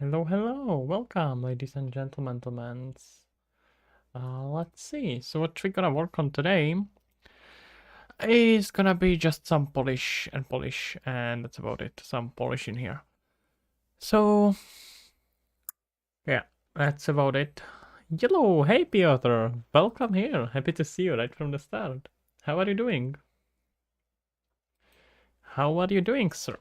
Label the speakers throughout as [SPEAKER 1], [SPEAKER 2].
[SPEAKER 1] Hello, hello, welcome, ladies and gentlemen. Let's see. So what we're gonna work on today is gonna be just some polish, and that's about it. Some polish in here. So yeah, that's about it. Hello, hey Piotr, welcome here. Happy to see you right from the start. How are you doing? How are you doing, sir?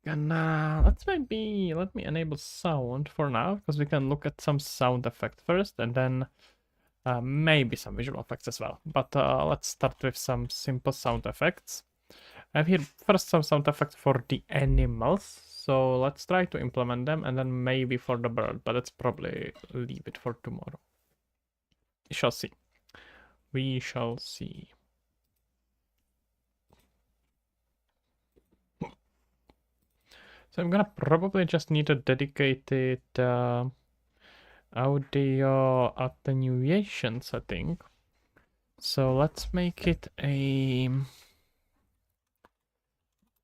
[SPEAKER 1] And let me enable sound for now because we can look at some sound effect first and then maybe some visual effects as well. But let's start with some simple sound effects. I have here first some sound effects for the animals. So let's try to implement them and then maybe for the bird, but let's probably leave it for tomorrow. We shall see. We shall see. So I'm gonna probably just need a dedicated audio attenuation setting. So let's make it a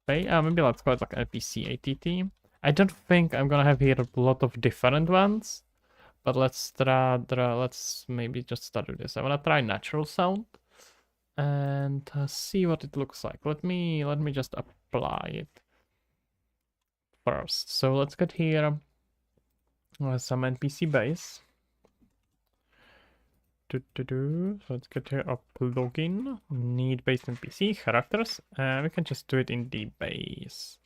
[SPEAKER 1] maybe let's call it like NPC ATT. I don't think I'm gonna have here a lot of different ones, but let's maybe just start with this. I wanna try natural sound and see what it looks like. Let me just apply it first. So let's get here some NPC base. So let's get here a plugin, need base NPC characters, and we can just do it in the base.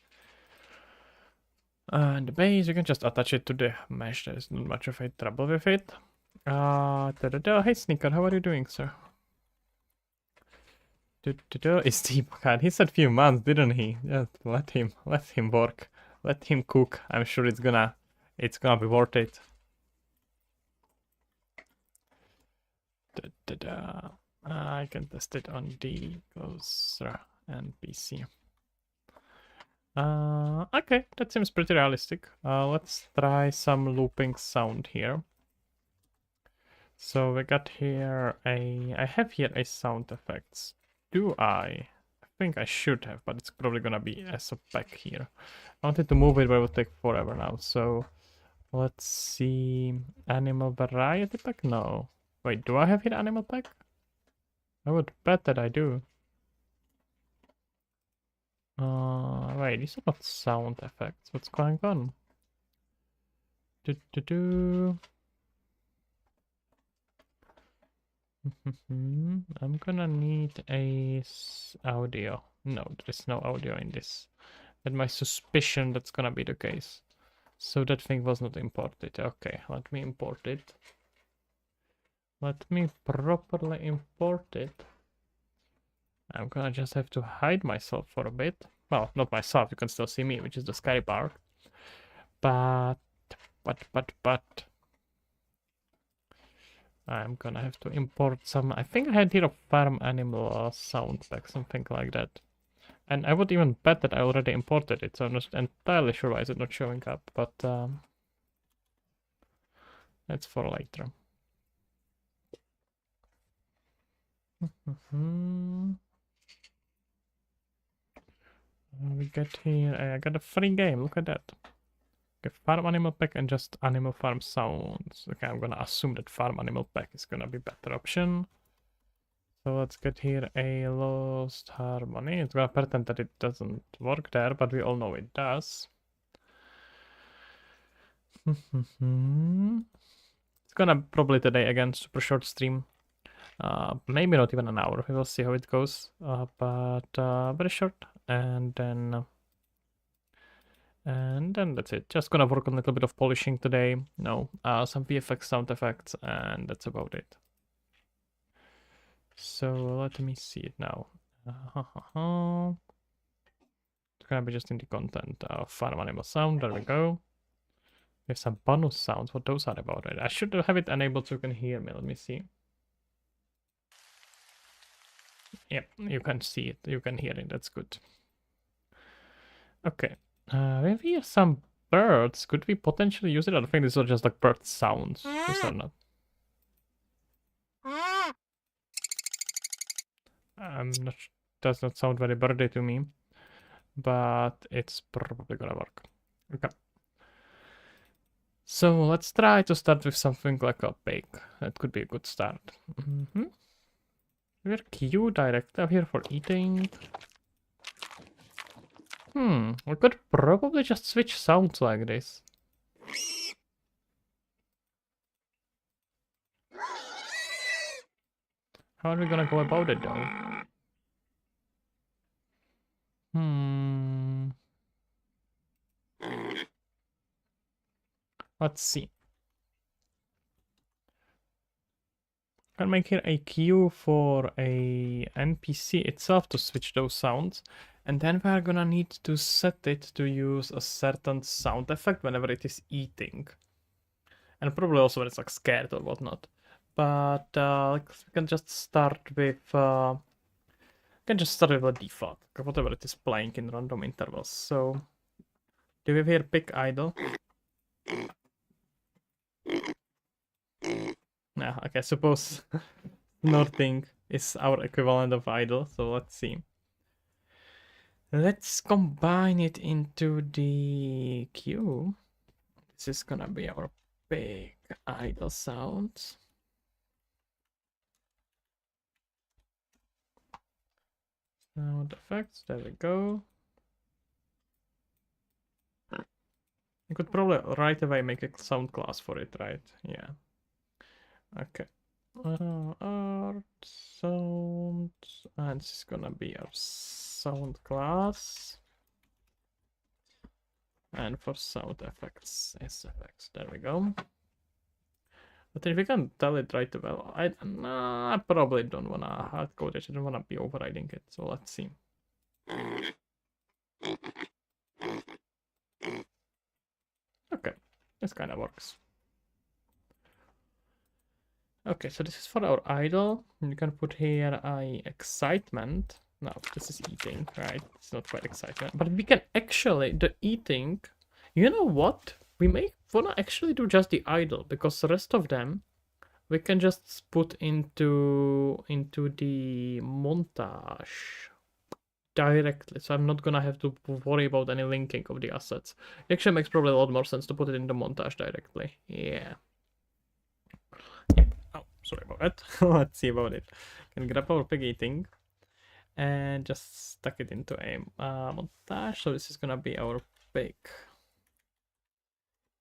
[SPEAKER 1] And the base, you can just attach it to the mesh. There's not much of a trouble with it. Hey Sneaker, how are you doing, sir? It's deep cut. He said few months, didn't he? Just let him work. Let him cook. I'm sure it's gonna be worth it. I can test it on the closer and PC. Okay, that seems pretty realistic. Let's try some looping sound here. So we got here I have here a sound effects. Do I? I think I should have, but it's probably gonna be SFX here. I wanted to move it, but it will take forever now. So let's see. Animal variety pack? No. Wait, do I have here animal pack? I would bet that I do. Wait, these are not sound effects. What's going on? I'm gonna need a audio. No, there's no audio in this. But my suspicion that's gonna be the case. So that thing was not imported. Okay, let me import it. Let me properly import it. I'm gonna just have to hide myself for a bit. Well, not myself, you can still see me, which is the scary part. But I'm gonna have to import some. I think I had here a farm animal sound pack, something like that. And I would even bet that I already imported it, so I'm not entirely sure why is it not showing up, but that's for later. We get here, I got a free game, look at that. Okay, farm animal pack and just animal farm sounds. Okay, I'm gonna assume that farm animal pack is gonna be better option. So let's get here a lost harmony. It's gonna pretend that it doesn't work there, but we all know it does. It's gonna probably today again super short stream. Maybe not even an hour. We will see how it goes. But very short, and then that's it. Just gonna work on a little bit of polishing today. No, some VFX sound effects, and that's about it. So let me see it now. It's gonna be just in the content. Farm animal sound. There we go. We have some bonus sounds. What those are about? I should have it enabled so you can hear me. Let me see. Yep, you can see it. You can hear it. That's good. Okay. We have here some birds. Could we potentially use it? I think these are just like bird sounds. Those are not. I'm not. Does not sound very birdy to me, but it's probably gonna work. Okay. So let's try to start with something like a bake. That could be a good start. We're Q direct up here for eating. We could probably just switch sounds like this. How are we gonna go about it though? Let's see. Can make here a queue for a NPC itself to switch those sounds, and then we're gonna need to set it to use a certain sound effect whenever it is eating, and probably also when it's like scared or whatnot. But we can just start with a default, whatever it is playing in random intervals. So do we have here pick idle? Nah, okay, suppose snorting is our equivalent of idle, so let's see. Let's combine it into the queue. This is gonna be our big idle sounds. Sound effects, there we go. You could probably right away make a sound class for it, right? Yeah. Okay. Art, sound, and this is gonna be our sound class. And for sound effects, SFX, there we go. But if we can tell it right well, I probably don't wanna hardcode it, I don't wanna be overriding it, so let's see. Okay, this kind of works. Okay, so this is for our idle. You can put here excitement. No, this is eating, right? It's not quite excitement. But we can actually, the eating, you know what? We may wanna actually do just the idle, because the rest of them we can just put into the montage directly, so I'm not gonna have to worry about any linking of the assets. It actually makes probably a lot more sense to put it in the montage directly. Yeah. Oh, sorry about that. Let's see about it. Can grab our pig eating and just stuck it into a montage. So this is gonna be our pig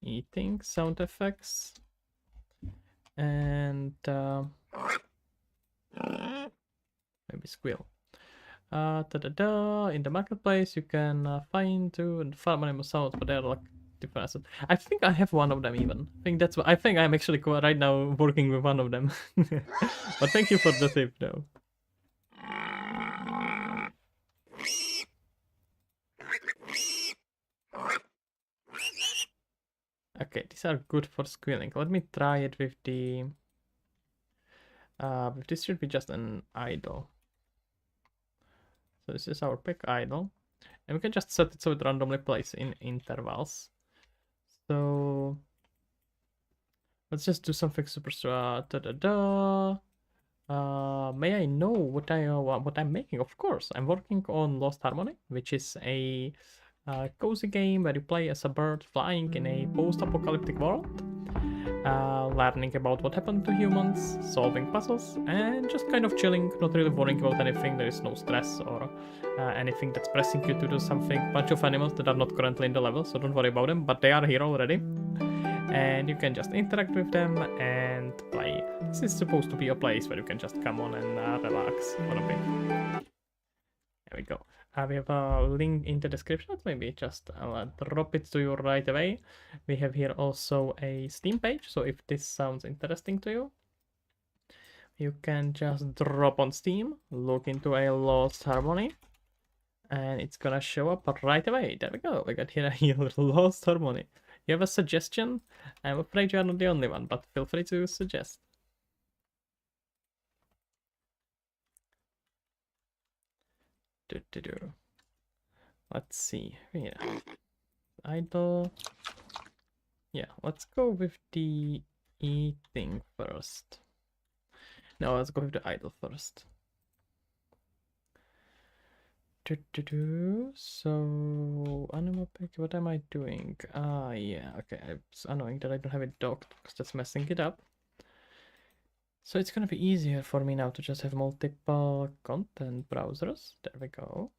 [SPEAKER 1] eating sound effects, and maybe squeal. In the marketplace you can find two farm animal sounds, but they're like different assets. I think I have one of them even. I think I'm actually right now working with one of them. But thank you for the tip though. Okay, these are good for squealing. Let me try it with the this should be just an idle. So this is our pick idle. And we can just set it so it randomly plays in intervals. So let's just do something super may I know what I'm making? Of course, I'm working on Lost Harmony, which is a cozy game where you play as a bird flying in a post-apocalyptic world, learning about what happened to humans, solving puzzles, and just kind of chilling, not really worrying about anything. There is no stress or anything that's pressing you to do something. Bunch of animals that are not currently in the level, so don't worry about them, but they are here already. And you can just interact with them and play. This is supposed to be a place where you can just come on and relax for a bit. There we go. We have a link in the description. Maybe just drop it to you right away. We have here also a Steam page, so if this sounds interesting to you, you can just drop on Steam, look into a Lost Harmony, and it's gonna show up right away. There we go. We got here a Lost Harmony. You have a suggestion? I'm afraid you are not the only one, but feel free to suggest. Let's see. Yeah. Idle. Yeah, let's go with the eating first. No, let's go with the idle first. So, animal pick, what am I doing? Yeah, okay, it's annoying that I don't have it docked because that's messing it up. So it's gonna be easier for me now to just have multiple content browsers. There we go.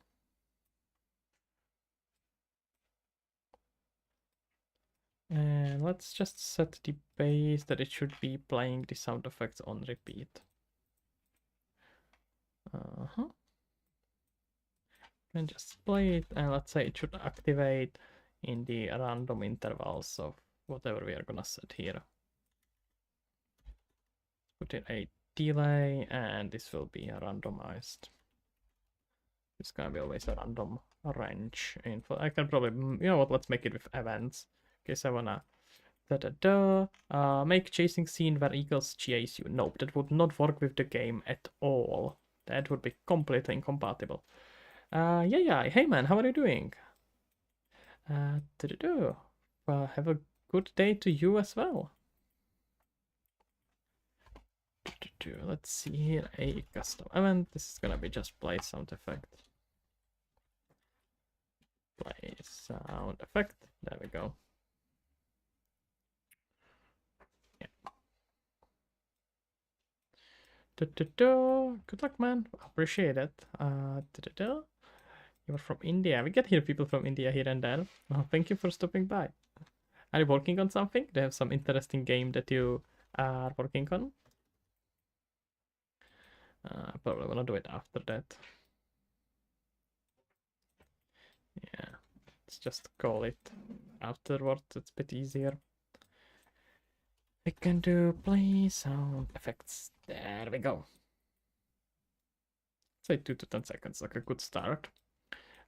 [SPEAKER 1] And let's just set the base that it should be playing the sound effects on repeat. And just play it, and let's say it should activate in the random intervals of whatever we are gonna set here. Put in a delay, and this will be randomized. It's gonna be always a random range info. I can probably, you know what, let's make it with events. In case I wanna make chasing scene where eagles chase you. Nope, that would not work with the game at all. That would be completely incompatible. Yeah. Hey man, how are you doing? Well, have a good day to you as well. Let's see here, a custom event. This is gonna be just play sound effect. Play sound effect. There we go. Yeah. Good luck, man. Appreciate it. You're from India. We get here people from India here and there. Oh, thank you for stopping by. Are you working on something? Do you have some interesting game that you are working on? Probably wanna do it after that. Yeah, let's just call it afterwards. It's a bit easier. We can do play sound effects. There we go. Say 2 to 10 seconds, like a good start.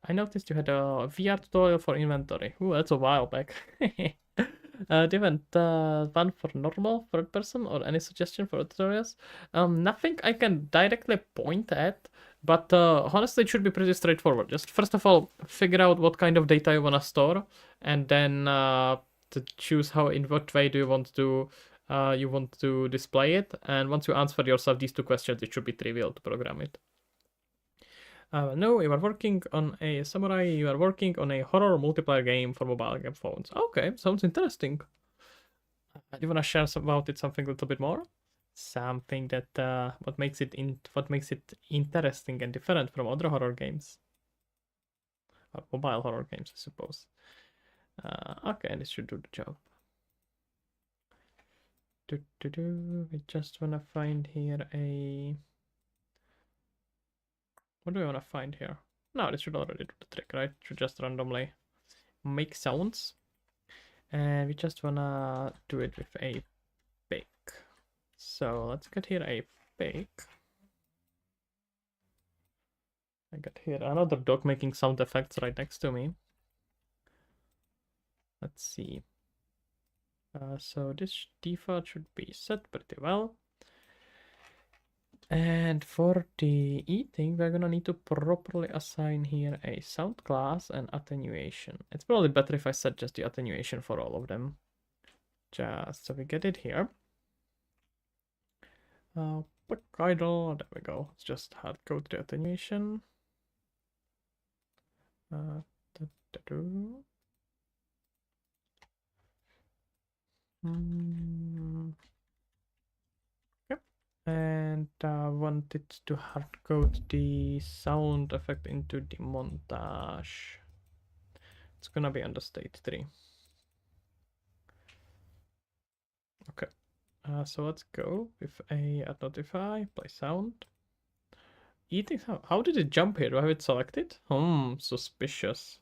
[SPEAKER 1] I noticed you had a VR tutorial for inventory. Ooh, that's a while back. Do you have one for normal third person or any suggestion for tutorials? Nothing I can directly point at, but honestly, it should be pretty straightforward. Just first of all, figure out what kind of data you want to store, and then to choose how, in what way do you want to display it. And once you answer yourself these two questions, it should be trivial to program it. No, you are working on a samurai. You are working on a horror multiplayer game for mobile game phones. Okay, sounds interesting. Do you wanna share about it something a little bit more? Something that what makes it interesting and different from other horror games, or mobile horror games, I suppose. Okay, this should do the job. We just wanna find here a. What do we wanna find here? No, this should already do the trick, right? Should just randomly make sounds. And we just wanna do it with a pick. So let's get here a pick. I got here another dog making sound effects right next to me. Let's see. So this default should be set pretty well. And for the eating, we're gonna need to properly assign here a sound class and attenuation. It's probably better if I set just the attenuation for all of them. Just so we get it here. Quick idle, there we go. Let's just hard code the attenuation. Yep. And wanted to hard code the sound effect into the montage. It's gonna be under state 3. Okay. So let's go with a add notify, play sound. Eating sound. How did it jump here? Do I have it selected? Suspicious.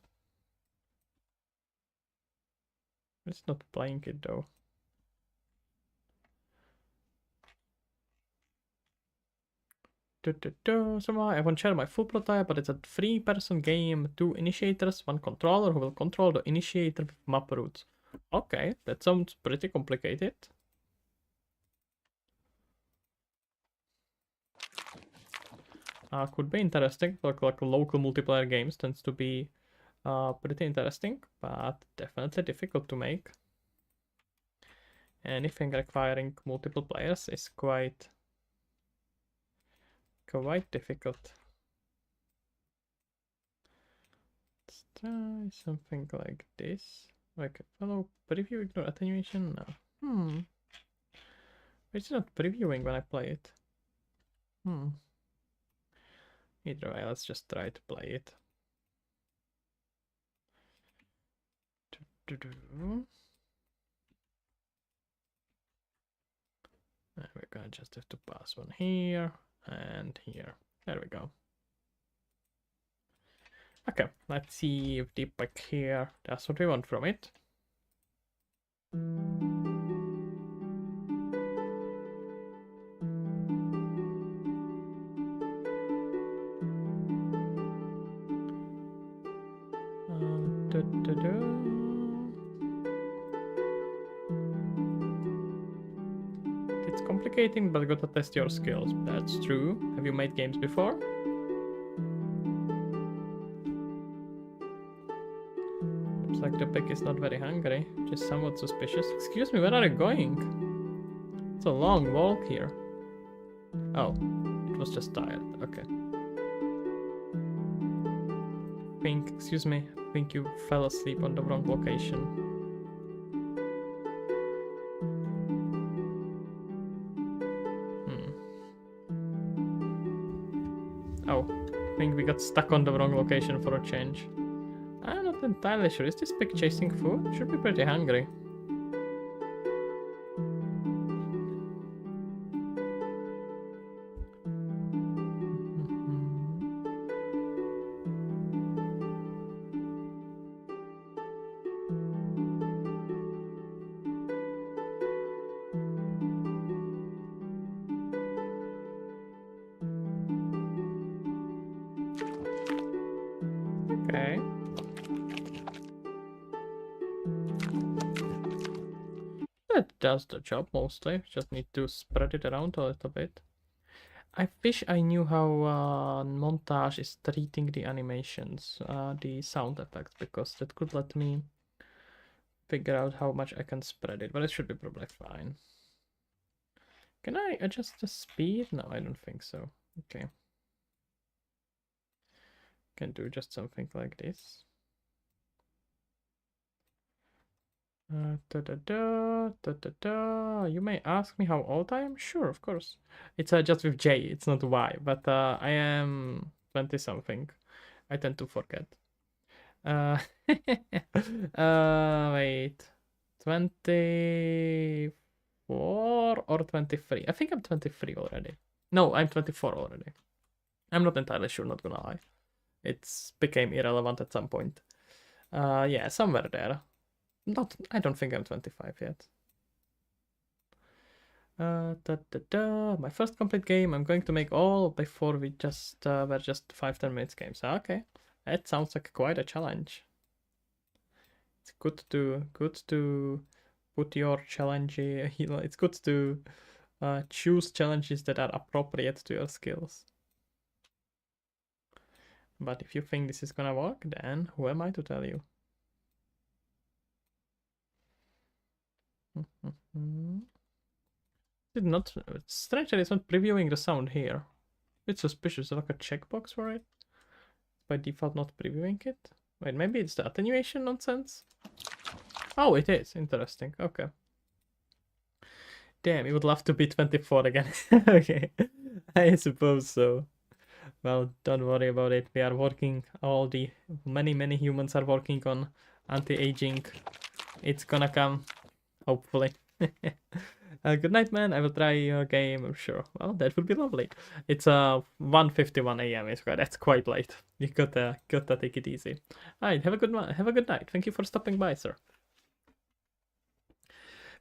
[SPEAKER 1] It's not playing it though. Somehow I won't share my full prototype, but it's a 3-person game, 2 initiators, 1 controller who will control the initiator with map routes. Okay, that sounds pretty complicated. Could be interesting, like local multiplayer games tends to be pretty interesting, but definitely difficult to make. Anything requiring multiple players is quite difficult. try something like this. Like follow preview, ignore attenuation. No. It's not previewing when I play it. Either way, let's just try to play it. And we're gonna just have to pass one here and here. There we go. Okay, let's see if deep back here, that's what we want from it. It's complicating, but gotta test your skills. That's true. Have you made games before? Looks like the pig is not very hungry, which is somewhat suspicious. Excuse me, where are you going? It's a long walk here. Oh, it was just tired. Okay. Excuse me, I think you fell asleep on the wrong location. Oh, I think we got stuck on the wrong location for a change. I'm not entirely sure. Is this pig chasing food? Should be pretty hungry. Okay. That does the job mostly. Just need to spread it around a little bit. I wish I knew how montage is treating the animations, the sound effects, because that could let me figure out how much I can spread it, but it should be probably fine. Can I adjust the speed? No, I don't think so. Okay. Can do just something like this. You may ask me how old I am? Sure, of course. It's just with J, it's not Y, but I am 20 something. I tend to forget. Wait. 24 or 23? I think I'm 23 already. No, I'm 24 already. I'm not entirely sure, not gonna lie. It's became irrelevant at some point. Yeah, somewhere there. I don't think I'm 25 yet. My first complete game. I'm going to make all before we just were just 5-10 minutes games. Okay, that sounds like quite a challenge. It's good to put your challenge. It's good to choose challenges that are appropriate to your skills. But if you think this is gonna work, then who am I to tell you? Strangely, it's not previewing the sound here. It's suspicious. Like a checkbox for it. By default, not previewing it. Wait, maybe it's the attenuation nonsense? Oh, it is. Interesting. Okay. Damn, you would love to be 24 again. Okay. I suppose so. Well, don't worry about it. We are working, many humans are working on anti-aging. It's gonna come, hopefully. Good night, man. I will try your game, I'm sure. Well, that would be lovely. It's 1:51 a.m. That's quite late. You gotta take it easy. Alright, have a good night. Thank you for stopping by, sir.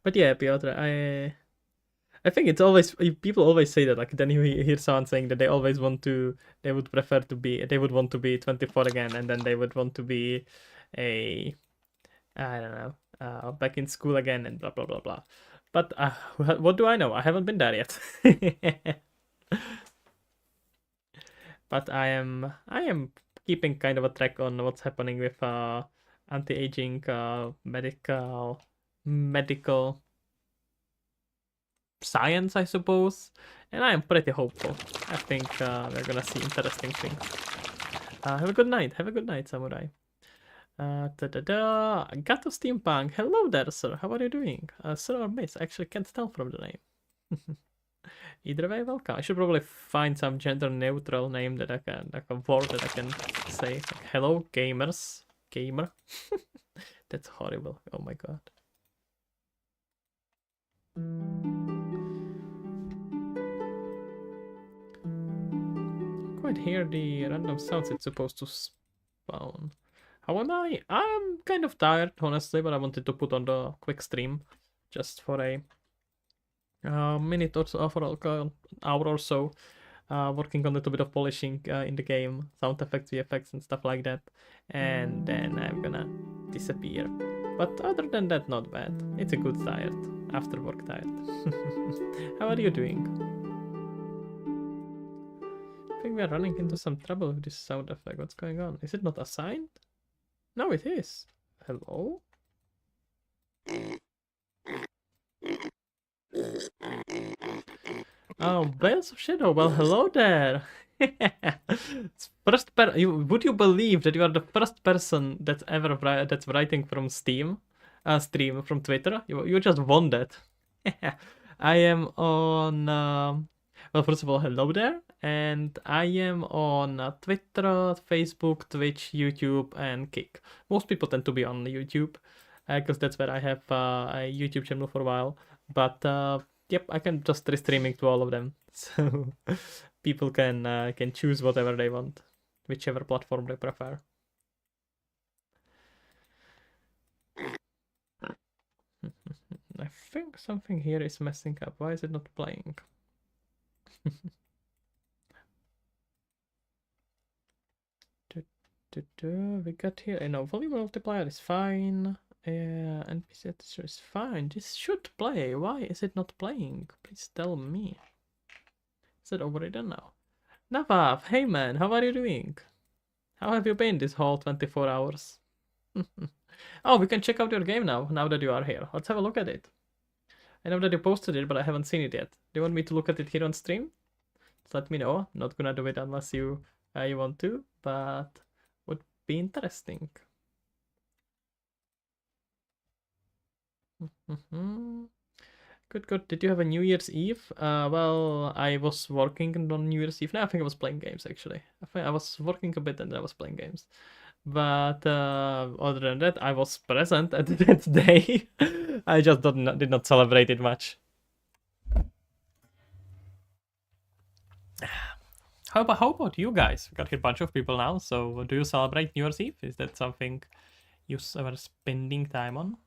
[SPEAKER 1] But yeah, Piotr, I think it's always, people always say that, like, then you hear someone saying that they would want to be 24 again, and then they would want to be I don't know, back in school again, and blah blah blah blah. But what do I know? I haven't been there yet. But I am keeping kind of a track on what's happening with anti-aging medical science, I suppose, and I am pretty hopeful. I think we're gonna see interesting things. Have a good night, samurai. Got to Steampunk. Hello there, sir. How are you doing? Sir or miss? I actually can't tell from the name. Either way, welcome. I should probably find some gender neutral name that I can, like a word that I can say. Like, hello, gamers. Gamer. That's horrible. Oh my god. Quite hear the random sounds it's supposed to spawn. How am I? I'm kind of tired, honestly, but I wanted to put on the quick stream just for a minute or so, for an hour or so, working on a little bit of polishing in the game, sound effects, VFX, and stuff like that, and then I'm gonna disappear. But other than that, not bad. It's a good tired, after work tired. How are you doing? I think we are running into some trouble with this sound effect. What's going on? Is it not assigned? No, it is. Hello? Oh, Bales of Shadow. Well, hello there. Would you believe that you are the first person that's ever that's writing from stream from Twitter? You just won that. I am on. Well, first of all, hello there, and I am on Twitter, Facebook, Twitch, YouTube, and Kick. Most people tend to be on YouTube, because that's where I have a YouTube channel for a while. But yep, I can just restreaming to all of them, so people can choose whatever they want, whichever platform they prefer. I think something here is messing up. Why is it not playing? We got here. No, volume multiplier is fine. NPC texture is fine. This should play. Why is it not playing? Please tell me. Is it overridden now? Navav, hey man, how are you doing? How have you been this whole 24 hours? Oh, we can check out your game now that you are here. Let's have a look at it. I know that you posted it, but I haven't seen it yet. Do you want me to look at it here on stream? Just let me know. Not gonna do it unless you want to, but would be interesting. Good. Did you have a New Year's Eve? Well, I was working on New Year's Eve. No, I think I was playing games actually. I think I was working a bit and I was playing games. But other than that, I was present at that day. I just did not celebrate it much. How about you guys? We got here a bunch of people now. So do you celebrate New Year's Eve? Is that something you ever spending time on?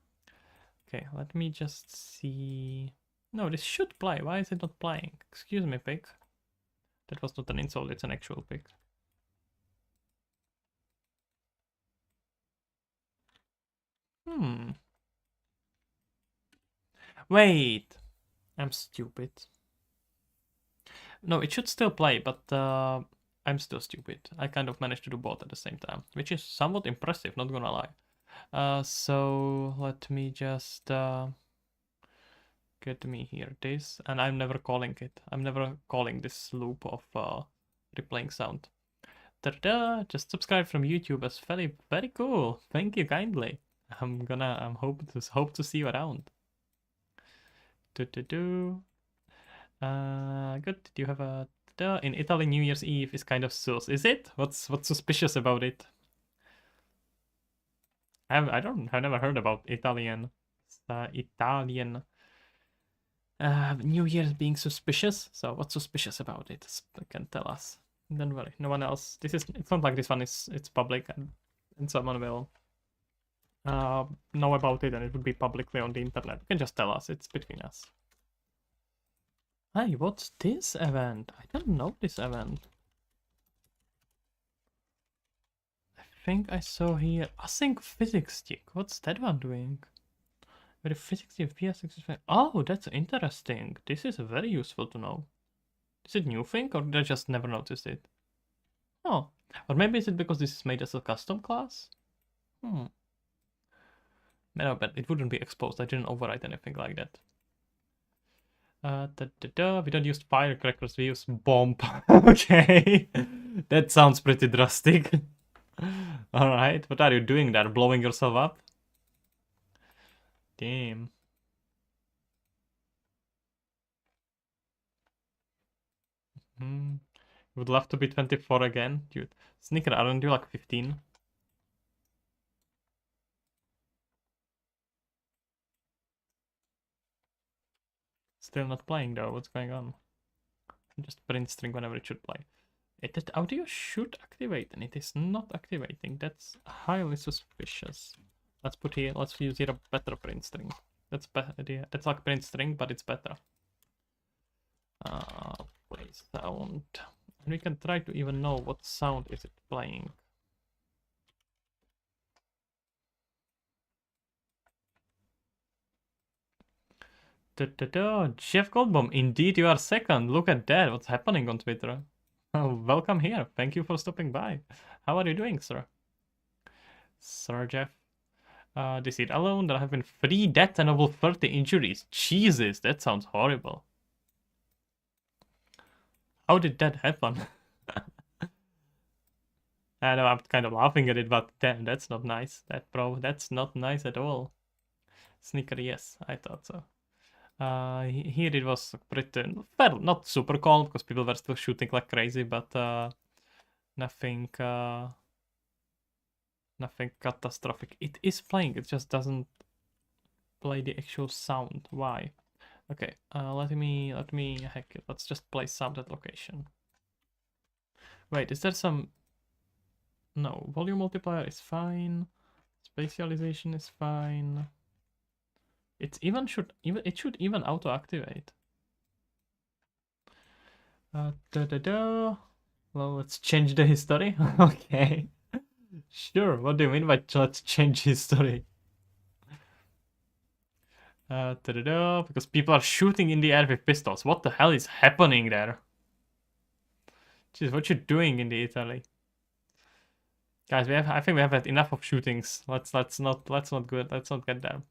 [SPEAKER 1] Okay, let me just see. No, this should play. Why is it not playing? Excuse me, pig. That was not an insult, it's an actual pig. Wait. I'm stupid. No, it should still play, but I'm still stupid. I kind of managed to do both at the same time, which is somewhat impressive, not gonna lie. So let me just get me here this, and I'm never calling it. I'm never calling this loop of replaying sound. Ta-da! Just subscribe from YouTube as very cool. Thank you kindly. I'm hope to see you around. Good. Did you have a in Italy New Year's Eve is kind of sus, is it? What's suspicious about it? I've never heard about Italian New Year's being suspicious. So what's suspicious about it? Can tell us. Don't worry, no one else. It's not like this one it's public and someone will know about it and it would be publicly on the internet. You can just tell us. It's between us. Hey, what's this event? I don't know this event. I think I saw here async physics stick. What's that one doing? Very physics FPS. Oh, that's interesting. This is very useful to know. Is it new thing or did I just never noticed it? Oh, or maybe is it because this is made as a custom class? No, but it wouldn't be exposed. I didn't overwrite anything like that. We don't use firecrackers, we use bomb. Okay, that sounds pretty drastic. Alright, what are you doing there? Blowing yourself up? Damn. Would love to be 24 again. Dude, Sneaker, aren't you like 15? Still not playing though, what's going on? Just print string whenever it should play. That audio should activate and it is not activating. That's highly suspicious. Let's use here a better print string. That's better. That's like print string, but it's better. Play sound. And we can try to even know what sound is it playing. Jeff Goldblum, indeed you are second. Look at that. What's happening on Twitter? Oh, welcome here. Thank you for stopping by. How are you doing, sir? Sir Jeff. This it alone, there have been 3 deaths and over 30 injuries. Jesus, that sounds horrible. How did that happen? I know I'm kind of laughing at it, but damn, that's not nice. That's not nice at all. Sneaker, yes, I thought so. Here it was pretty, well, not super cold because people were still shooting like crazy, but nothing catastrophic. It is playing, it just doesn't play the actual sound. Why? Okay, let me hack it. Let's just play sound at location. Wait, is there some... No, volume multiplier is fine. Spatialization is fine. It should even auto activate. Well, let's change the history. Okay. Sure. What do you mean by let's change history? Because people are shooting in the air with pistols. What the hell is happening there? Jeez, what you doing in the Italy? Guys, I think we have had enough of shootings. Let's not get there.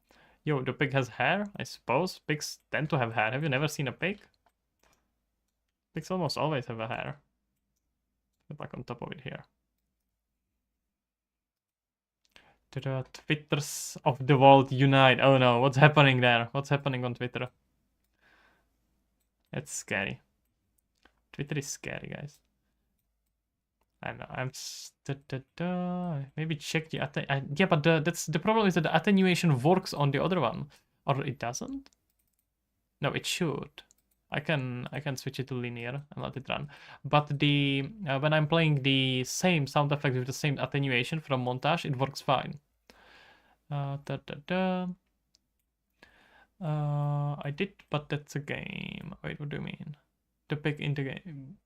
[SPEAKER 1] Yo, the pig has hair, I suppose. Pigs tend to have hair. Have you never seen a pig? Pigs almost always have a hair. Get like on top of it here. To the Twitters of the world unite. Oh no, what's happening there? What's happening on Twitter? It's scary. Twitter is scary, guys. I know. Maybe check the yeah, but that's the problem is that the attenuation works on the other one, or it doesn't. No, it should. I can switch it to linear and let it run. But the when I'm playing the same sound effect with the same attenuation from montage, it works fine. I did, but that's a game. Wait, what do you mean? The pick in the game.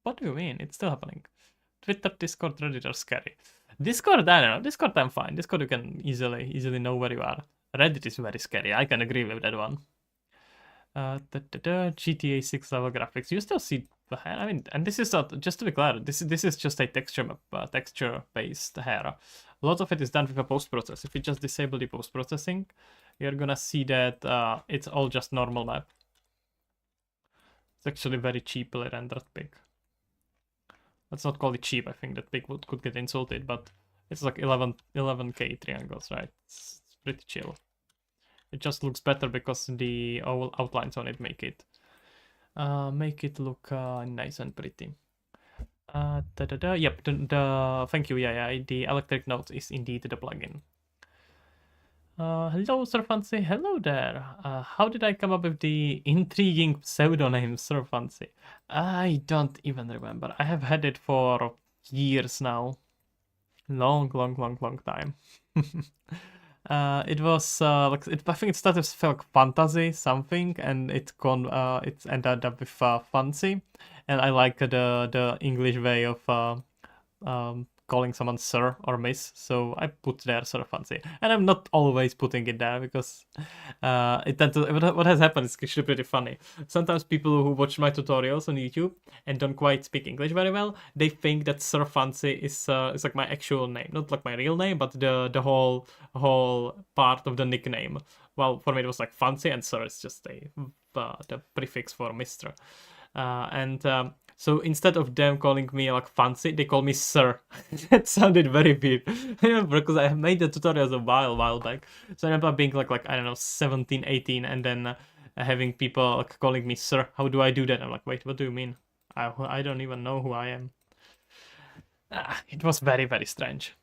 [SPEAKER 1] What do you mean? It's still happening. Twitter, Discord, Reddit are scary. Discord, I don't know. Discord, I'm fine. Discord, you can easily know where you are. Reddit is very scary. I can agree with that one. GTA 6 level graphics. You still see the hair. I mean, and this is not, just to be clear, this is just a texture based hair. A lot of it is done with a post process. If you just disable the post processing, you're gonna see that it's all just normal map. It's actually very cheaply rendered pig. Let's not call it cheap. I think that pig could get insulted, but it's like 11k triangles, right? It's pretty chill. It just looks better because the outlines on it make it look nice and pretty. Yep, thank you. Yeah, the electric note is indeed the plugin. Hello, Sir Fansi. Hello there. How did I come up with the intriguing pseudonym, Sir Fansi? I don't even remember. I have had it for years now. Long time. It was I think it started with like fantasy something, and it ended up with fancy, and I like the English way of calling someone sir or miss, so I put there Sir Fancy, and I'm not always putting it there because what has happened is actually pretty funny. Sometimes people who watch my tutorials on YouTube and don't quite speak English very well, they think that Sir Fancy is like my actual name, not like my real name, but the whole part of the nickname. Well, for me it was like Fancy, and Sir is just the prefix for Mr. And So instead of them calling me like Fansi, they call me Sir. That sounded very weird. Because I made the tutorials a while back. So I remember being like I don't know, 17, 18, and then having people like, calling me Sir. How do I do that? I'm like, wait, what do you mean? I don't even know who I am. It was very strange.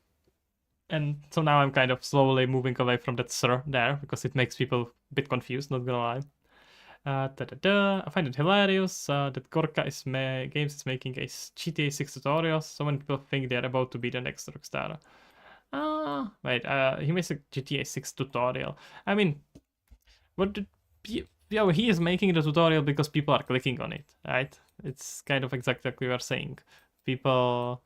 [SPEAKER 1] And so now I'm kind of slowly moving away from that Sir there, because it makes people a bit confused, not gonna lie. I find it hilarious that Gorka Games is making a GTA 6 tutorial. So many people think they're about to be the next Rockstar. Wait, he makes a GTA 6 tutorial. I mean, what did yeah, he is making the tutorial because people are clicking on it, right? It's kind of exactly like we were saying. People,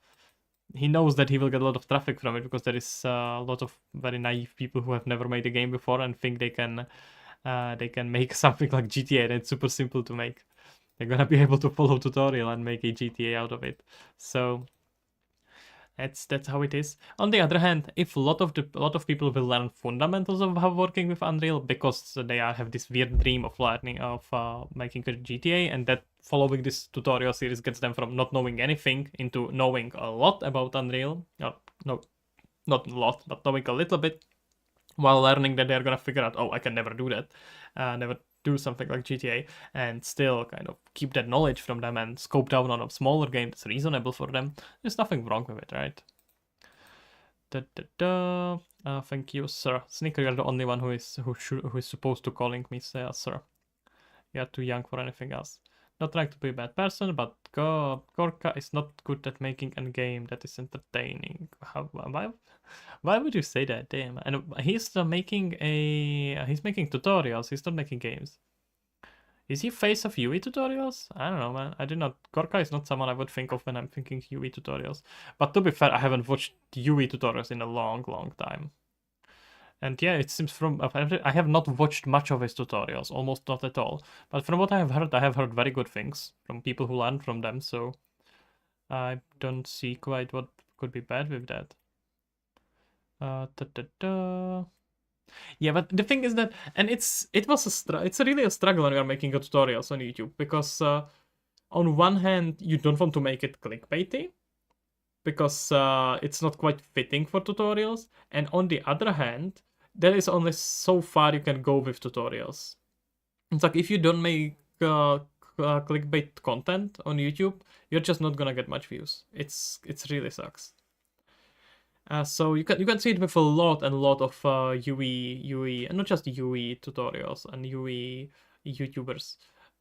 [SPEAKER 1] he knows that he will get a lot of traffic from it because there is a lot of very naive people who have never made a game before and think they can make something like GTA and it's super simple to make. They're gonna be able to follow tutorial and make a GTA out of it. So that's how it is. On the other hand, if a lot of people will learn fundamentals of how working with Unreal because they have this weird dream of learning of making a GTA, and that following this tutorial series gets them from not knowing anything into knowing a lot about Unreal. No, not a lot, but knowing a little bit, while learning that they're gonna figure out, oh, I can never do that, never do something like GTA, and still kind of keep that knowledge from them and scope down on a smaller game that's reasonable for them. There's nothing wrong with it, right? Thank you, sir. Sneaker, you're the only one who is supposed to calling me sir. You're too young for anything else. Not trying to be a bad person, but Gorka is not good at making a game that is entertaining. Why would you say that? Damn. And he's making tutorials. He's not making games. Is he face of UE tutorials? I don't know, man. I did not. Gorka is not someone I would think of when I'm thinking UE tutorials. But to be fair, I haven't watched UE tutorials in a long time. And yeah, it seems I have not watched much of his tutorials, almost not at all. But from what I have heard very good things from people who learn from them. So I don't see quite what could be bad with that. Yeah, but the thing is that, and it's really a struggle when you're making tutorials on YouTube, because on one hand you don't want to make it clickbaity because it's not quite fitting for tutorials, and on the other hand there is only so far you can go with tutorials. It's like if you don't make clickbait content on YouTube, you're just not gonna get much views. It's really sucks. So you can see it with a lot of UE, and not just UE tutorials and UE YouTubers,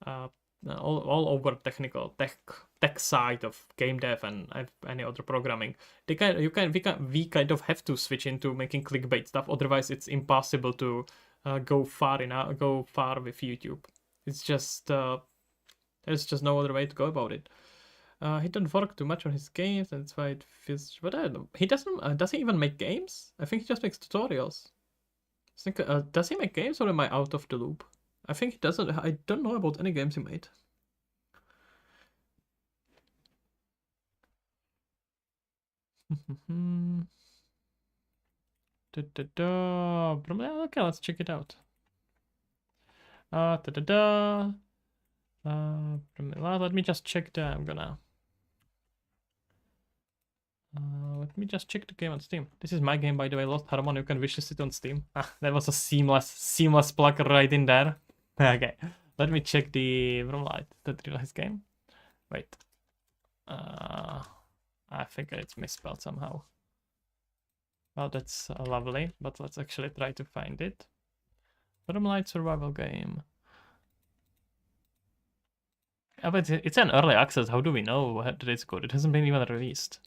[SPEAKER 1] all over tech side of game dev and any other programming. We kind of have to switch into making clickbait stuff. Otherwise, it's impossible to go far with YouTube. It's just there's just no other way to go about it. He doesn't work too much on his games, and that's why it feels. But I don't know. He doesn't. Does he even make games? I think he just makes tutorials. Does he make games, or am I out of the loop? I think he doesn't. I don't know about any games he made. Okay, let's check it out. Let me just check the. I'm gonna. Let me just check the game on Steam. This is my game, by the way, Lost Harmony. You can wishlist it on Steam. That was a seamless plug right in there. Okay, let me check the Light. That really his game. Wait. I think it's misspelled somehow. Well, that's lovely, but let's actually try to find it. Light survival game. But it's an early access. How do we know that it's good? It hasn't been even released.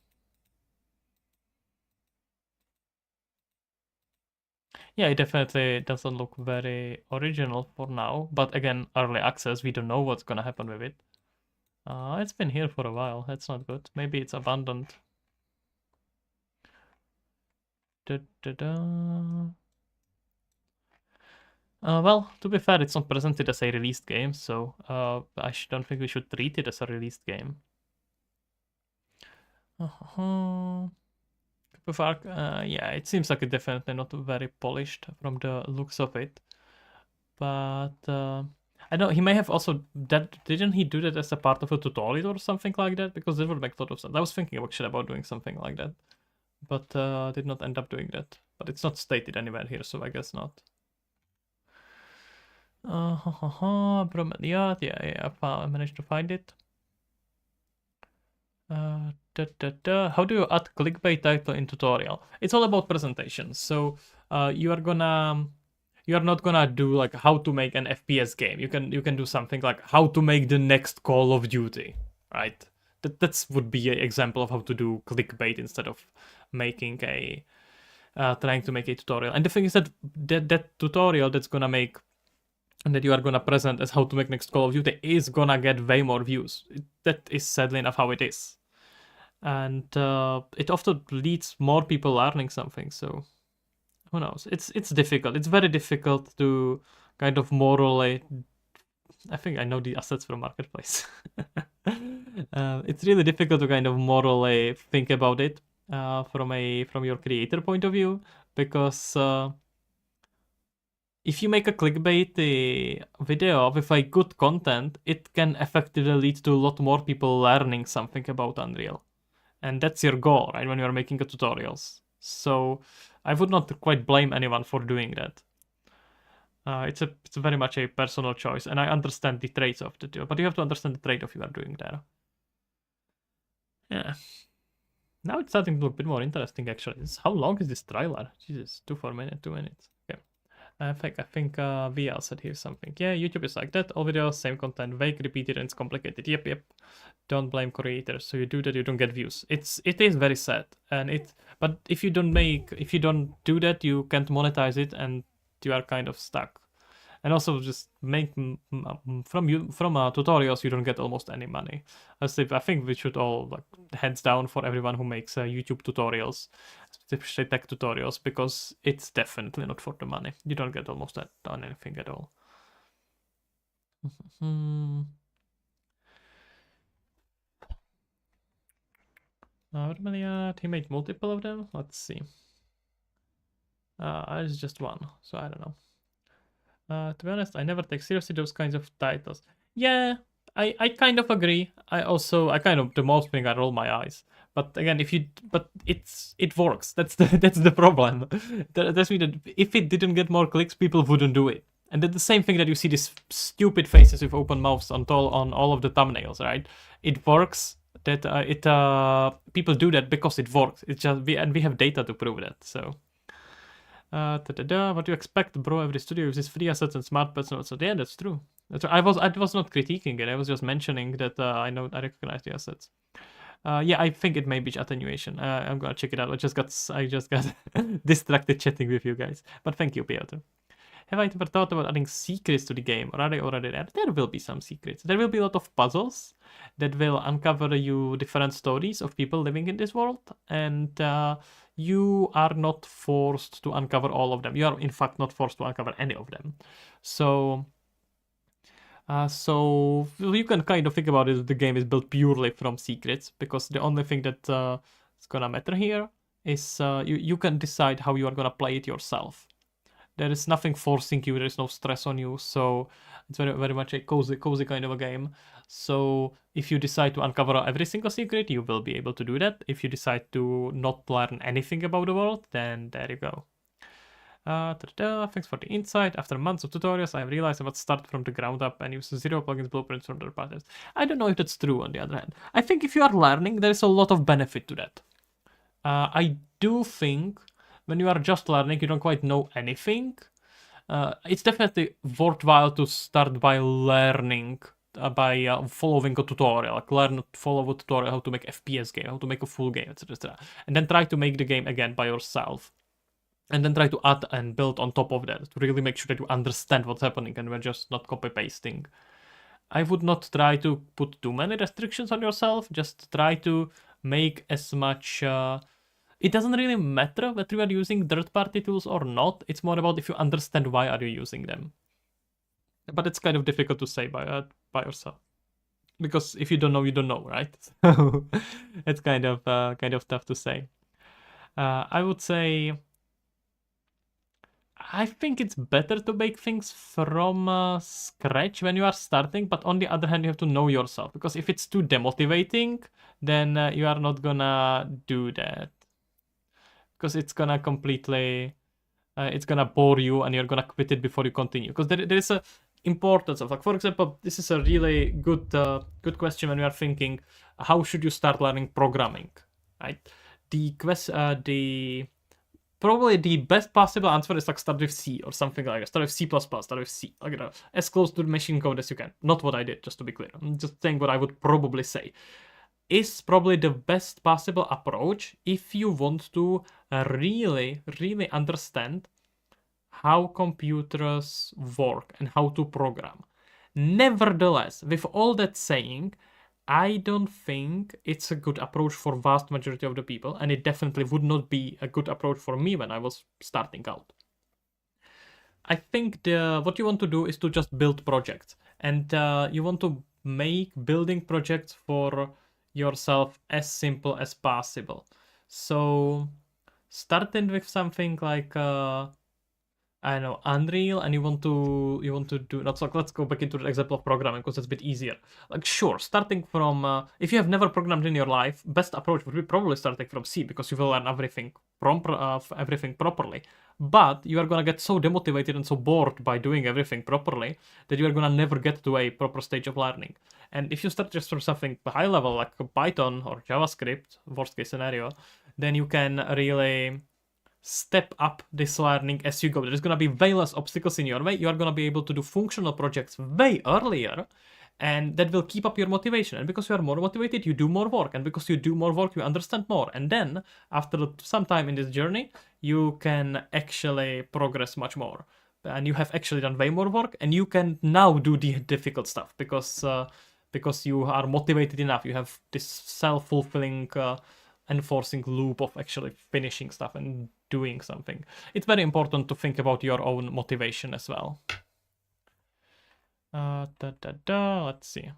[SPEAKER 1] Yeah, it definitely doesn't look very original for now. But again, early access, we don't know what's gonna happen with it. It's been here for a while. That's not good. Maybe it's abandoned. Well, to be fair, it's not presented as a released game, so I don't think we should treat it as a released game. Yeah, it seems like it's definitely not very polished from the looks of it. But I know he may have also that. Didn't he do that as a part of a tutorial or something like that? Because that would make a lot of sense. I was thinking actually about doing something like that, but did not end up doing that. But it's not stated anywhere here, so I guess not. Yeah, I managed to find it. How do you add clickbait title in tutorial? It's all about presentation. So you are not gonna do like how to make an FPS game. You can do something like how to make the next Call of Duty, right? That's would be an example of how to do clickbait instead of making a trying to make a tutorial. And the thing is that that tutorial that's gonna make and that you are gonna present as how to make next Call of Duty is gonna get way more views. That is sadly enough how it is, and it often leads more people learning something. So who knows? It's difficult. It's very difficult to kind of morally. I think I know the assets from marketplace. It's really difficult to kind of morally think about it from your creator point of view, because if you make a clickbait video with a good content, it can effectively lead to a lot more people learning something about Unreal. And that's your goal, right, when you're making tutorials. So I would not quite blame anyone for doing that. It's very much a personal choice, and I understand the traits of the two, but you have to understand the trade-off you are doing there. Yeah. Now it's starting to look a bit more interesting, actually. How long is this trailer? Jesus, 2 minutes, 2 minutes. Okay. I think VL said here something. Yeah, YouTube is like that. All videos, same content, vague, repeated, and it's complicated. Yep. Don't blame creators. So you do that, you don't get views. It is very sad, but if you don't do that, you can't monetize it, and you are kind of stuck. And also, just make from tutorials, you don't get almost any money. I think we should all like hands down for everyone who makes YouTube tutorials, especially tech tutorials, because it's definitely not for the money. You don't get almost that on anything at all. He made multiple of them. Let's see. It's just one, so I don't know. To be honest, I never take seriously those kinds of titles. Yeah, I kind of agree. I kind of the most thing I roll my eyes. But again, it works. That's the problem. That's mean that if it didn't get more clicks, people wouldn't do it. And that's the same thing that you see these stupid faces with open mouths on all of the thumbnails, right? It works. People do that because it works. It's just we have data to prove that. So. What do you expect, bro? Every studio uses free assets and smart personal. So yeah, that's true. I was not critiquing it. I was just mentioning that I recognize the assets. Yeah, I think it may be attenuation. I'm gonna check it out. I just got distracted chatting with you guys. But thank you, Piotr. Have I ever thought about adding secrets to the game, or are they already there? There will be some secrets. There will be a lot of puzzles that will uncover you different stories of people living in this world, and you are not forced to uncover all of them. You are, in fact, not forced to uncover any of them. So you can kind of think about it. The game is built purely from secrets, because the only thing that is gonna matter here is you can decide how you are gonna play it yourself. There is nothing forcing you. There is no stress on you. So it's very, very much a cozy kind of a game. So if you decide to uncover every single secret, you will be able to do that. If you decide to not learn anything about the world, then there you go. Thanks for the insight. After months of tutorials, I have realized I must start from the ground up and use zero plugins blueprints from third parties. I don't know if that's true, on the other hand. I think if you are learning, there is a lot of benefit to that. I do think when you are just learning, you don't quite know anything. It's definitely worthwhile to start by learning, by following a tutorial, like follow a tutorial how to make FPS game, how to make a full game, etc. And then try to make the game again by yourself. And then try to add and build on top of that to really make sure that you understand what's happening and we're just not copy-pasting. I would not try to put too many restrictions on yourself, just try to make as much... It doesn't really matter whether you are using third-party tools or not. It's more about if you understand why are you using them. But it's kind of difficult to say by yourself, because if you don't know, you don't know, right? So it's kind of tough to say. I would say I think it's better to make things from scratch when you are starting, but on the other hand, you have to know yourself, because if it's too demotivating, then you are not gonna do that, because it's gonna completely, it's gonna bore you, and you're gonna quit it before you continue. Because there is a importance of, like, for example, this is a really good question when we are thinking, how should you start learning programming, right? The probably the best possible answer is like start with C or something like that. Start with C++, start with C. Like, as close to machine code as you can. Not what I did, just to be clear. I'm just saying what I would probably say. Is probably the best possible approach if you want to really, really understand how computers work and how to program. Nevertheless, with all that saying, I don't think it's a good approach for vast majority of the people, and it definitely would not be a good approach for me when I was starting out. I think what you want to do is to just build projects, and you want to make building projects for yourself as simple as possible. So starting with something like I don't know, Unreal, and you want to do, let's go back into the example of programming, because it's a bit easier. Like, sure, starting from if you have never programmed in your life, best approach would be probably starting from C, because you will learn everything everything properly. But you are gonna get so demotivated and so bored by doing everything properly that you are gonna never get to a proper stage of learning. And if you start just from something high level like Python or JavaScript, worst case scenario, then you can really step up this learning as you go. There's going to be way less obstacles in your way. You are going to be able to do functional projects way earlier, and that will keep up your motivation. And because you are more motivated, you do more work. And because you do more work, you understand more. And then, after some time in this journey, you can actually progress much more. And you have actually done way more work, and you can now do the difficult stuff because you are motivated enough. You have this self-fulfilling enforcing loop of actually finishing stuff and doing something. It's very important to think about your own motivation as well. Let's see.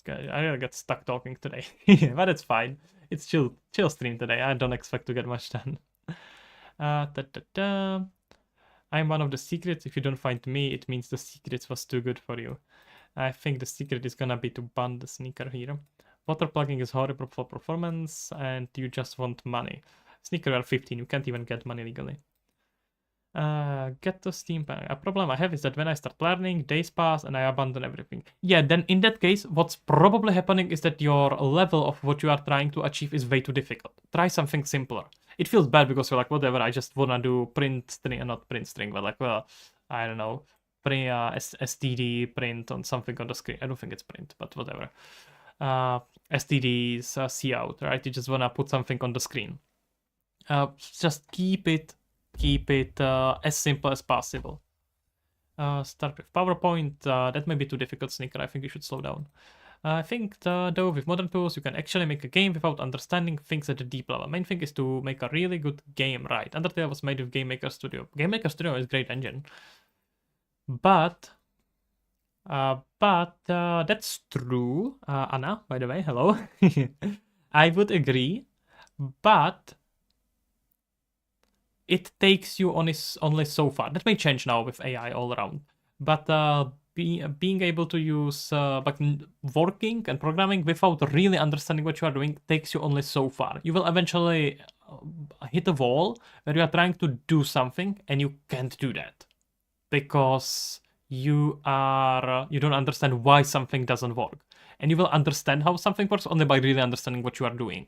[SPEAKER 1] I really get stuck talking today, but it's fine. It's chill stream today. I don't expect to get much done. I'm one of the secrets. If you don't find me, it means the secrets was too good for you. I think the secret is gonna be to ban the sneaker here. Water plugging is horrible for performance, and you just want money. Sneaker are 15, you can't even get money legally. Get the Steam Pack. A problem I have is that when I start learning, days pass and I abandon everything. Yeah, then in that case, what's probably happening is that your level of what you are trying to achieve is way too difficult. Try something simpler. It feels bad because you're like, whatever, I just wanna do print string, not print string, but like, well, I don't know, STD print on something on the screen. I don't think it's print, but whatever. STDs, cout, right? You just wanna put something on the screen. Just keep it as simple as possible. Start with PowerPoint. That may be too difficult, Sneaker. I think you should slow down. I think though with modern tools you can actually make a game without understanding things at a deep level. Main thing is to make a really good game, right? Undertale was made with Game Maker Studio. Game Maker Studio is a great engine, but that's true. Anna, by the way, hello. I would agree, but it takes you only so far. That may change now with AI all around, but being able to use like working and programming without really understanding what you are doing takes you only so far. You will eventually hit a wall where you are trying to do something and you can't do that because you don't understand why something doesn't work, and you will understand how something works only by really understanding what you are doing.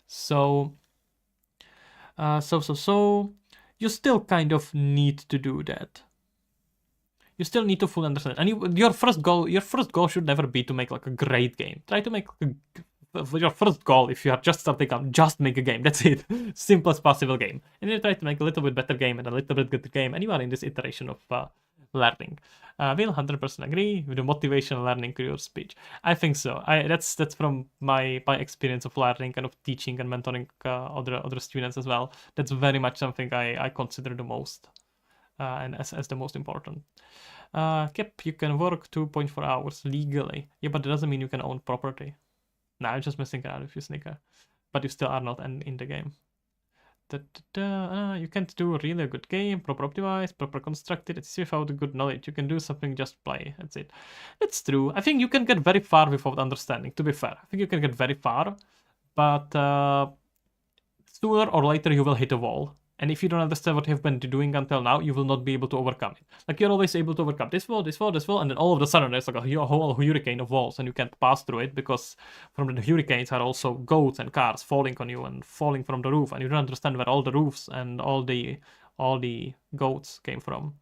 [SPEAKER 1] So you still kind of need to do that. You still need to fully understand. And your first goal should never be to make like a great game. Try to make your first goal, if you are just starting out, just make a game. That's it. Simplest possible game. And you try to make a little bit better game and a little bit good game, and you are in this iteration of learning. Will 100% agree with the motivation learning career speech. I think so. That's from my experience of learning, kind of teaching and mentoring other students as well. That's very much something I consider the most and as the most important. Kep, you can work 2.4 hours legally. Yeah, but that doesn't mean you can own property. Nah, I'm just messing around with you, Sneaker. But you still are not in the game. You can't do a really good game, proper optimized, proper constructed. It's without a good knowledge. You can do something, just play. That's it. It's true. I think you can get very far without understanding, to be fair. I think you can get very far, but sooner or later you will hit a wall. And if you don't understand what you've been doing until now, you will not be able to overcome it. Like, you're always able to overcome this wall, this wall, this wall, and then all of a sudden there's like a whole hurricane of walls, and you can't pass through it because from the hurricanes are also goats and cars falling on you and falling from the roof, and you don't understand where all the roofs and all the goats came from.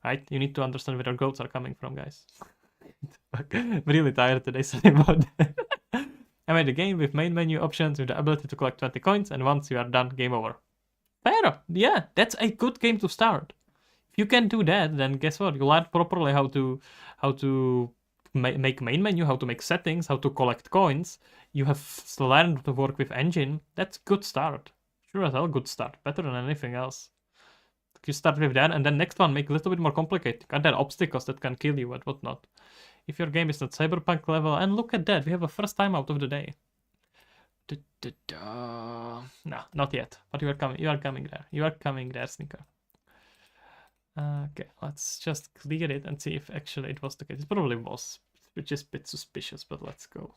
[SPEAKER 1] Right? You need to understand where the goats are coming from, guys. I'm really tired today, sorry about that. I made a game with main menu options with the ability to collect 20 coins, and once you are done, game over. Fair, yeah, that's a good game to start. If you can do that, then guess what? You learn properly how to make main menu, how to make settings, how to collect coins. You have learned to work with engine. That's good start. Sure as hell, good start. Better than anything else. You start with that, and then next one make a little bit more complicated. Are there obstacles that can kill you and whatnot? If your game is not cyberpunk level, and look at that, we have a first time out of the day. No, not yet. But you are coming. You are coming there. You are coming there, Sneaker. Okay, let's just clear it and see if actually it was the case. It probably was, which is a bit suspicious. But let's go.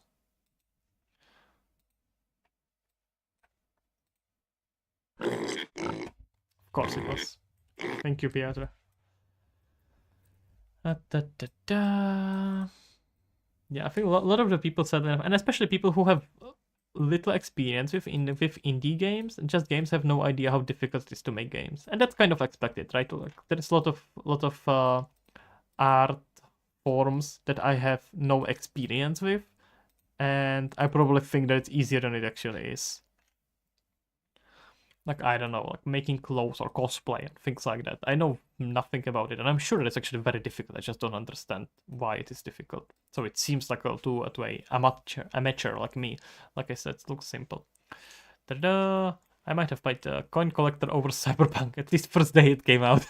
[SPEAKER 1] Of course it was. Thank you, Piotr. Yeah, I think a lot of the people said that, and especially people who have little experience with indie games, and just games have no idea how difficult it is to make games, and that's kind of expected, right? Like, there's a lot of art forms that I have no experience with, and I probably think that it's easier than it actually is. Like, I don't know, like making clothes or cosplay and things like that. I know nothing about it, and I'm sure it's actually very difficult. I just don't understand why it is difficult. So it seems like to a amateur like me. Like I said, it looks simple. Ta-da! I might have played Coin Collector over Cyberpunk, at least first day it came out.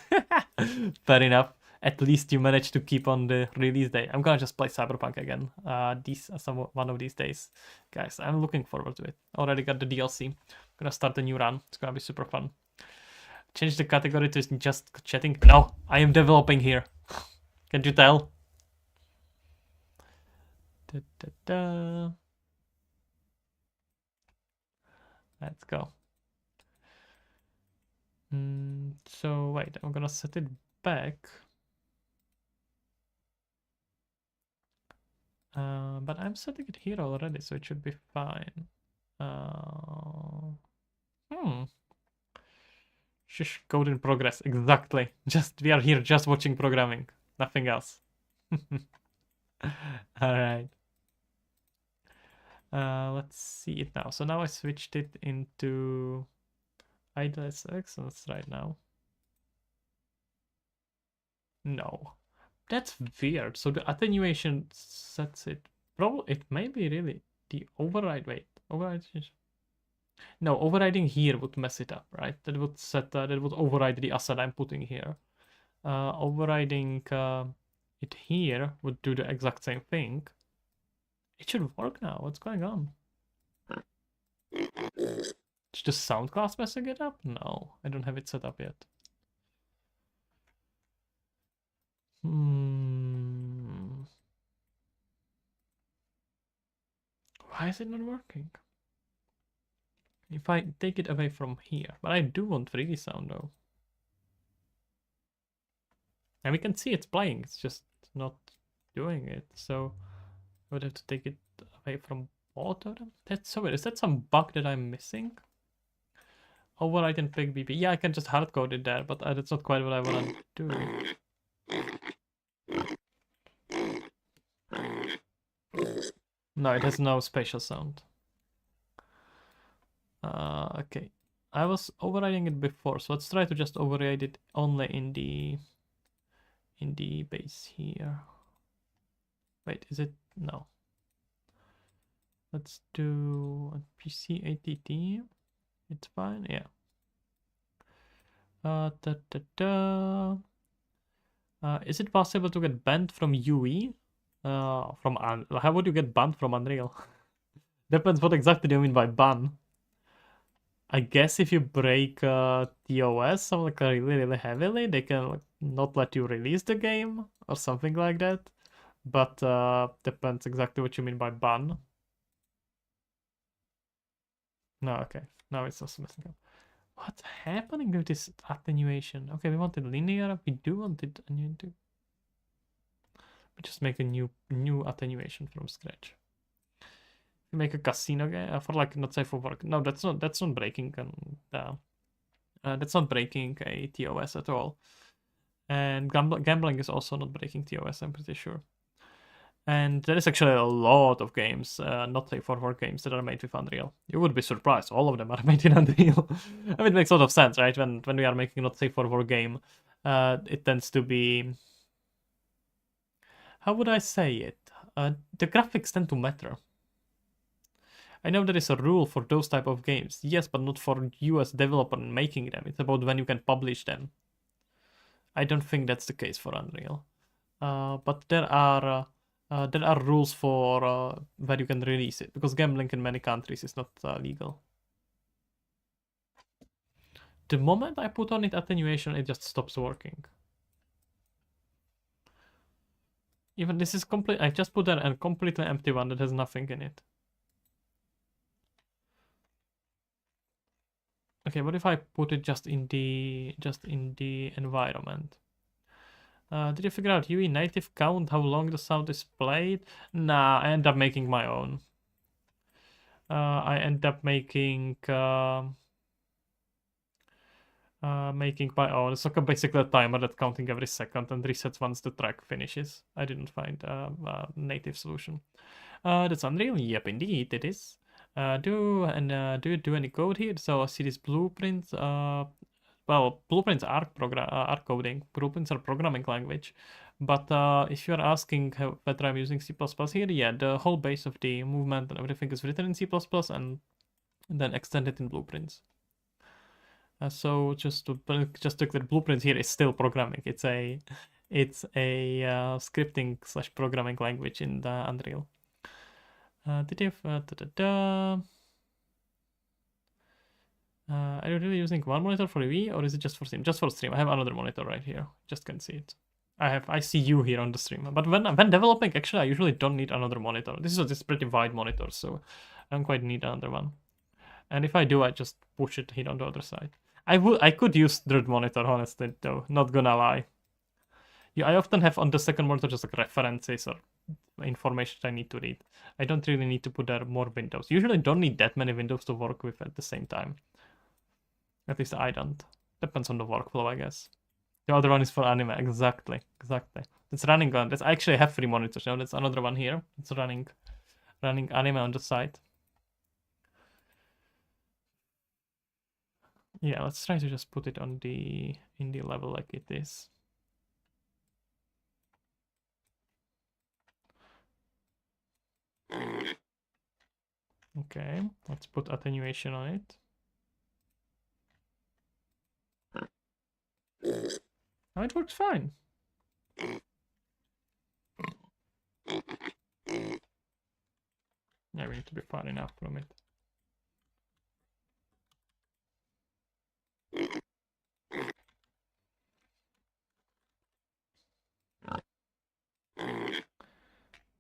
[SPEAKER 1] Fair enough. At least you managed to keep on the release day. I'm gonna just play Cyberpunk again. One of these days, guys. I'm looking forward to it. Already got the DLC. Gonna start a new run. It's gonna be super fun. Change the category to just chatting. No, I am developing here. Can't you tell? Let's go. So wait, I'm gonna set it back. But I'm setting it here already, so it should be fine. Shush, code in progress. Exactly. We are here just watching programming. Nothing else. Alright. Let's see it now. So now I switched it into idle SFX. Let's try it now. No. That's weird. So the attenuation sets it. Probably it may be really the override. Wait, override. No, overriding here would mess it up, right? That would override the asset I'm putting here. Overriding it here would do the exact same thing. It should work now. What's going on? Is the sound class messing it up? No, I don't have it set up yet. Why is it not working? If I take it away from here, but I do want 3D sound though. And we can see it's playing, it's just not doing it. So I would have to take it away from both of them. That's so weird. Is that some bug that I'm missing? Override and pick BP. Yeah, I can just hard code it there, but that's not quite what I want to do. No, it has no spatial sound. Okay. I was overriding it before, so let's try to just override it only in the base here. Wait, is it? No. Let's do a PC ATT. It's fine, yeah. Is it possible to get banned from UE? How would you get banned from Unreal? Depends what exactly do you mean by ban. I guess if you break TOS like really heavily, they can like, not let you release the game or something like that. But depends exactly what you mean by ban. No, okay. Now it's also messing up. What's happening with this attenuation? Okay, we wanted linear. We do want it. And you do. We just make a new attenuation from scratch. We make a casino game for like not safe for work. No, that's not breaking. That's not breaking a TOS at all. And gambling is also not breaking TOS. I'm pretty sure. And there is actually a lot of games, not safe for work games, that are made with Unreal. You would be surprised. All of them are made in Unreal. I mean, it makes a lot of sense, right? When we are making a not safe for work game, it tends to be. How would I say it? The graphics tend to matter. I know there is a rule for those type of games, yes, but not for you as developer making them. It's about when you can publish them. I don't think that's the case for Unreal. But there are rules for where you can release it because gambling in many countries is not legal. The moment I put on it attenuation, it just stops working. Even this is complete. I just put a completely empty one that has nothing in it. Okay, what if I put it just in the environment? Did you figure out UE native count how long the sound is played? Nah, I end up making my own. I end up making my own. It's like basically a timer that's counting every second and resets once the track finishes. I didn't find a native solution. That's Unreal. Yep, indeed it is. Do you do any code here? So I see these blueprints. Well, blueprints are coding. Blueprints are programming language. But if you're asking whether I'm using C++ here, yeah, the whole base of the movement and everything is written in C++ and then extended in blueprints. So just to the blueprints here is still programming. It's a scripting / programming language in the Unreal. Did you are you really using one monitor for EV or is it just for stream? Just for stream. I have another monitor right here. Just can see it. I see you here on the stream. But when developing, actually, I usually don't need another monitor. This is pretty wide monitor, so I don't quite need another one. And if I do, I just push it here on the other side. I could use third monitor, honestly, though. Not gonna lie. Yeah, I often have on the second monitor just like references or information I need to read. I don't really need to put there more windows. Usually don't need that many windows to work with at the same time. At least I don't. Depends on the workflow, I guess. The other one is for anime. Exactly. It's running on. I actually have 3 monitors now. That's another one here. It's running anime on the side. Yeah, let's try to just put it on in the level like it is. Okay, let's put attenuation on it. Oh, it works fine. Yeah, we need to be far enough from it.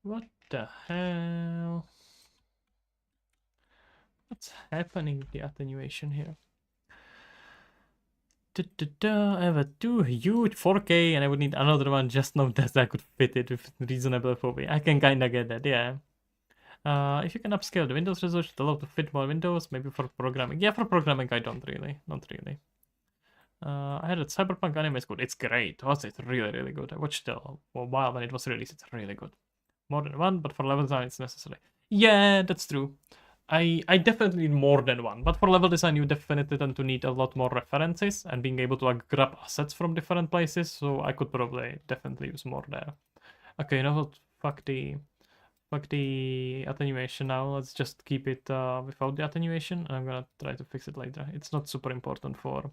[SPEAKER 1] What the hell? What's happening with the attenuation here? I have a 2 huge 4K and I would need another one just now that I could fit it with reasonable FOV. I can kinda get that, yeah. If you can upscale the Windows resolution to allow to fit more windows, maybe for programming. Yeah, for programming I don't really, not really. I had a Cyberpunk anime, it's good. It's great. Was it really good? I watched it for a while when it was released. It's really good. More than one, but for level design it's necessary. Yeah, that's true. I definitely need more than one, but for level design you definitely tend to need a lot more references and being able to like grab assets from different places, so I could probably definitely use more there. Okay, you know what? Fuck the attenuation now. Let's just keep it without the attenuation. I'm gonna try to fix it later. It's not super important for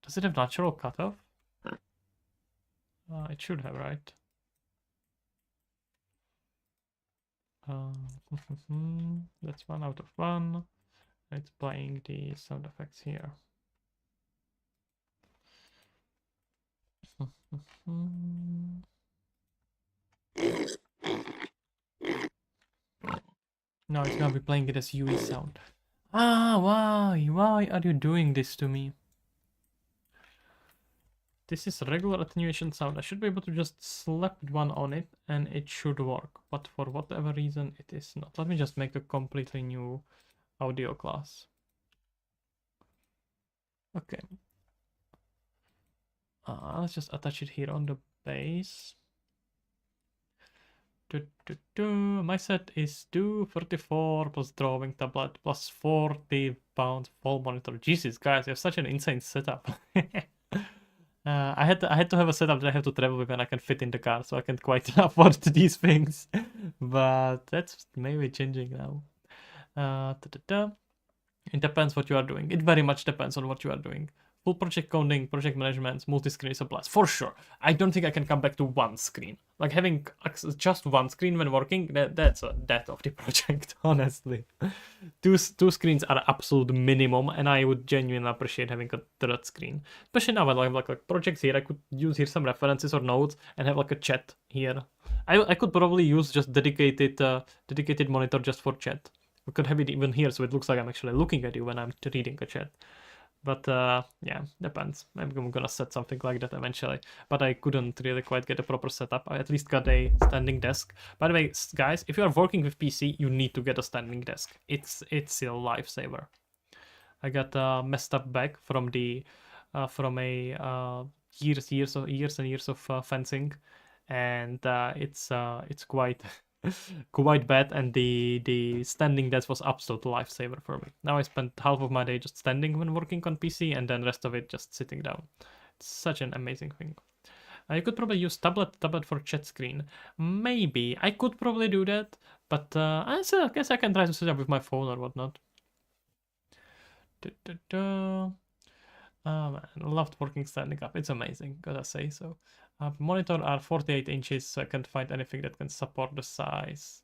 [SPEAKER 1] does it have natural cutoff? It should have, right? That's 1 out of 1. It's playing the sound effects here. No, it's gonna be playing it as UE sound. Ah, why? Why are you doing this to me? This is regular attenuation sound. I should be able to just slap one on it and it should work. But for whatever reason, it is not. Let me just make a completely new audio class. Okay. Let's just attach it here on the base. My set is 234 plus drawing tablet plus 40 pounds full monitor. Jesus, guys, you have such an insane setup. I had to have a setup that I have to travel with and I can fit in the car, so I can't quite afford these things. But that's maybe changing now. It depends what you are doing. It very much depends on what you are doing. Full project coding, project management, multi-screen supplies, for sure. I don't think I can come back to one screen. Like having just one screen when working, that's a death of the project, honestly. Two screens are absolute minimum, and I would genuinely appreciate having a third screen. Especially now when I have like projects here, I could use here some references or notes and have like a chat here. I could probably use just dedicated monitor just for chat. We could have it even here, so it looks like I'm actually looking at you when I'm reading a chat. But yeah, depends. Maybe I'm gonna set something like that eventually. But I couldn't really quite get a proper setup. I at least got a standing desk. By the way, guys, if you are working with PC, you need to get a standing desk. It's a lifesaver. I got a messed up back from the from a years and years of fencing, and it's quite quite bad, and the standing desk was absolute lifesaver for me. Now I spend half of my day just standing when working on PC, and then rest of it just sitting down. It's such an amazing thing. You could probably use tablet for chat screen. Maybe I could probably do that, but I guess I can try to set up with my phone or whatnot. Man, loved working standing up. It's amazing, gotta say so. Monitor are 48 inches, so I can't find anything that can support the size.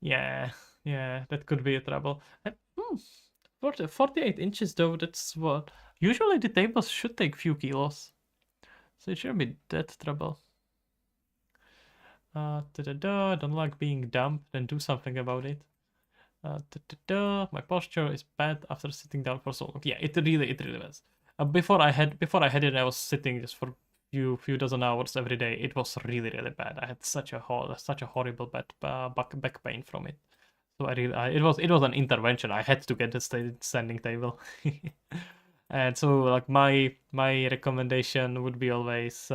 [SPEAKER 1] Yeah, that could be a trouble. 48 inches though, that's what... Usually the tables should take few kilos. So it shouldn't be that trouble. Don't like being dumb, then do something about it. My posture is bad after sitting down for so long. Yeah, it really was. Before I had it, I was sitting just for few dozen hours every day. It was really bad. I had such a horrible back pain from it. So it was an intervention. I had to get a standing table. And so like my recommendation would be always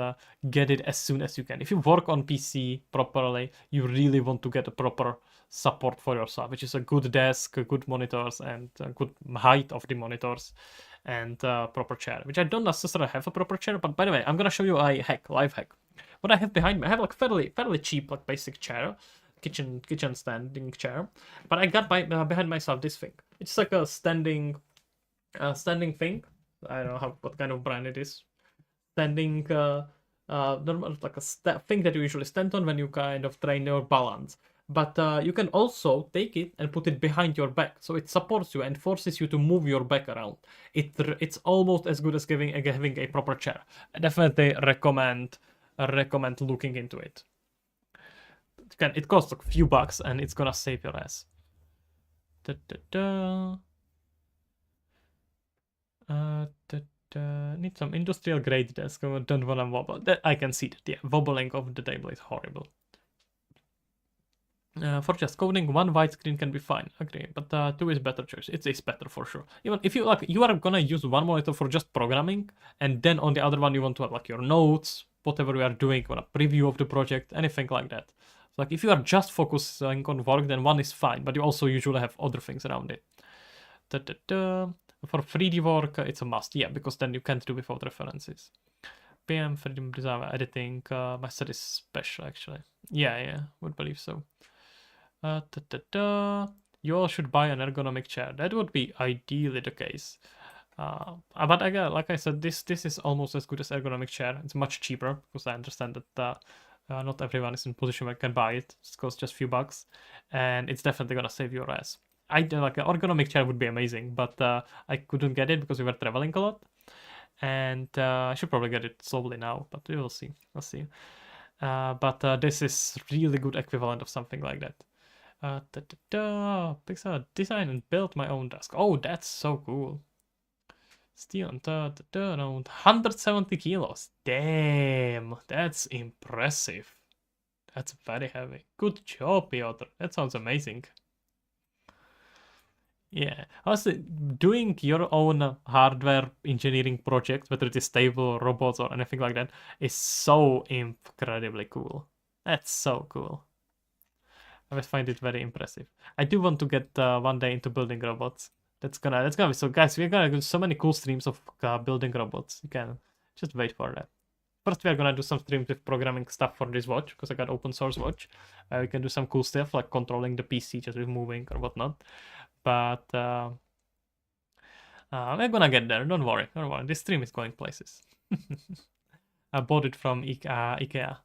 [SPEAKER 1] get it as soon as you can. If you work on PC properly, you really want to get a proper support for yourself, which is a good desk, good monitors, and a good height of the monitors, and proper chair, which I don't necessarily have a proper chair. But by the way, I'm gonna show you a life hack. What I have behind me, I have like fairly cheap like basic chair, kitchen standing chair, but I got behind myself this thing. It's like a standing thing. I don't know what kind of brand it is. Standing normal, like a thing that you usually stand on when you kind of train your balance. But you can also take it and put it behind your back, so it supports you and forces you to move your back around. It's almost as good as having a proper chair. I definitely recommend looking into it. It costs a few bucks and it's gonna save your ass. Need some industrial grade desk. Don't wanna wobble. I can see that. Yeah, wobbling of the table is horrible. For just coding, one widescreen can be fine. Agree, but two is better choice. It is better for sure. Even if you like, you are gonna use one monitor for just programming, and then on the other one you want to have like your notes, whatever you are doing, or a preview of the project, anything like that. So, like if you are just focusing on work, then one is fine, but you also usually have other things around it. For 3D work, it's a must, yeah, because then you can't do without references. PM, freedom design, editing, my set is special actually. Yeah, would believe so. You all should buy an ergonomic chair. That would be ideally the case. But again, like I said, this is almost as good as ergonomic chair. It's much cheaper because I understand that Not everyone is in a position where can buy it. It costs just a few bucks, and it's definitely gonna save your ass. I like an ergonomic chair would be amazing, but I couldn't get it because we were traveling a lot, and I should probably get it slowly now. But we will see. We'll see. But this is really good equivalent of something like that. Pixar design and build my own desk. Oh, that's so cool. Steel and 170 kilos. Damn, that's impressive. That's very heavy. Good job, Piotr. That sounds amazing. Yeah. Also, doing your own hardware engineering project, whether it is stable robots or anything like that, is so incredibly cool. That's so cool. I always find it very impressive. I do want to get one day into building robots. That's gonna be so, guys. We're gonna do so many cool streams of building robots. You can just wait for that. First, we are gonna do some streams with programming stuff for this watch because I got open source watch. We can do some cool stuff like controlling the PC just with moving or whatnot. But we're gonna get there. Don't worry. Don't worry. This stream is going places. I bought it from IKEA.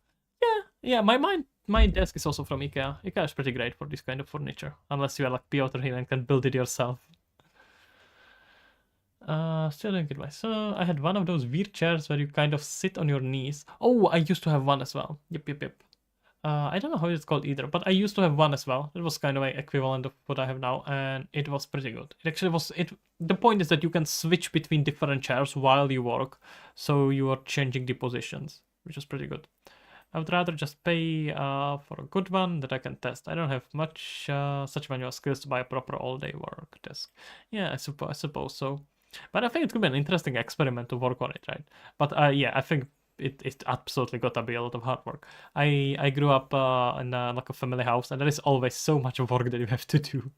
[SPEAKER 1] Yeah. My desk is also from IKEA. IKEA is pretty great for this kind of furniture, unless you are like Piotr here and can build it yourself. Still doing it so I had one of those weird chairs where you kind of sit on your knees. Oh, I used to have one as well. Yep. I don't know how it's called either, but I used to have one as well. It was kind of an equivalent of what I have now, and it was pretty good. It actually was. The point is that you can switch between different chairs while you work, so you are changing the positions, which is pretty good. I would rather just pay for a good one that I can test. I don't have much such manual skills to buy a proper all-day work desk. Yeah, I suppose so. But I think it could be an interesting experiment to work on it, right? But yeah, I think it absolutely gotta be a lot of hard work. I grew up in like a family house, and there is always so much work that you have to do.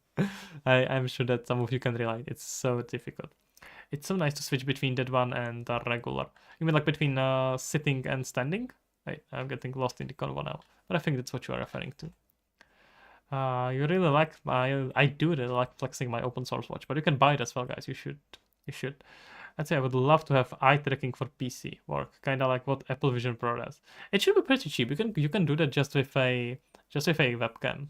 [SPEAKER 1] I'm sure that some of you can relate. It's so difficult. It's so nice to switch between that one and the regular. You mean like between sitting and standing? Wait, I'm getting lost in the convo now. But I think that's what you are referring to. You really like I do really like flexing my open source watch, but you can buy it as well, guys. You should. I'd say I would love to have eye tracking for PC work, kind of like what Apple Vision Pro does. It should be pretty cheap. You can do that just with a webcam.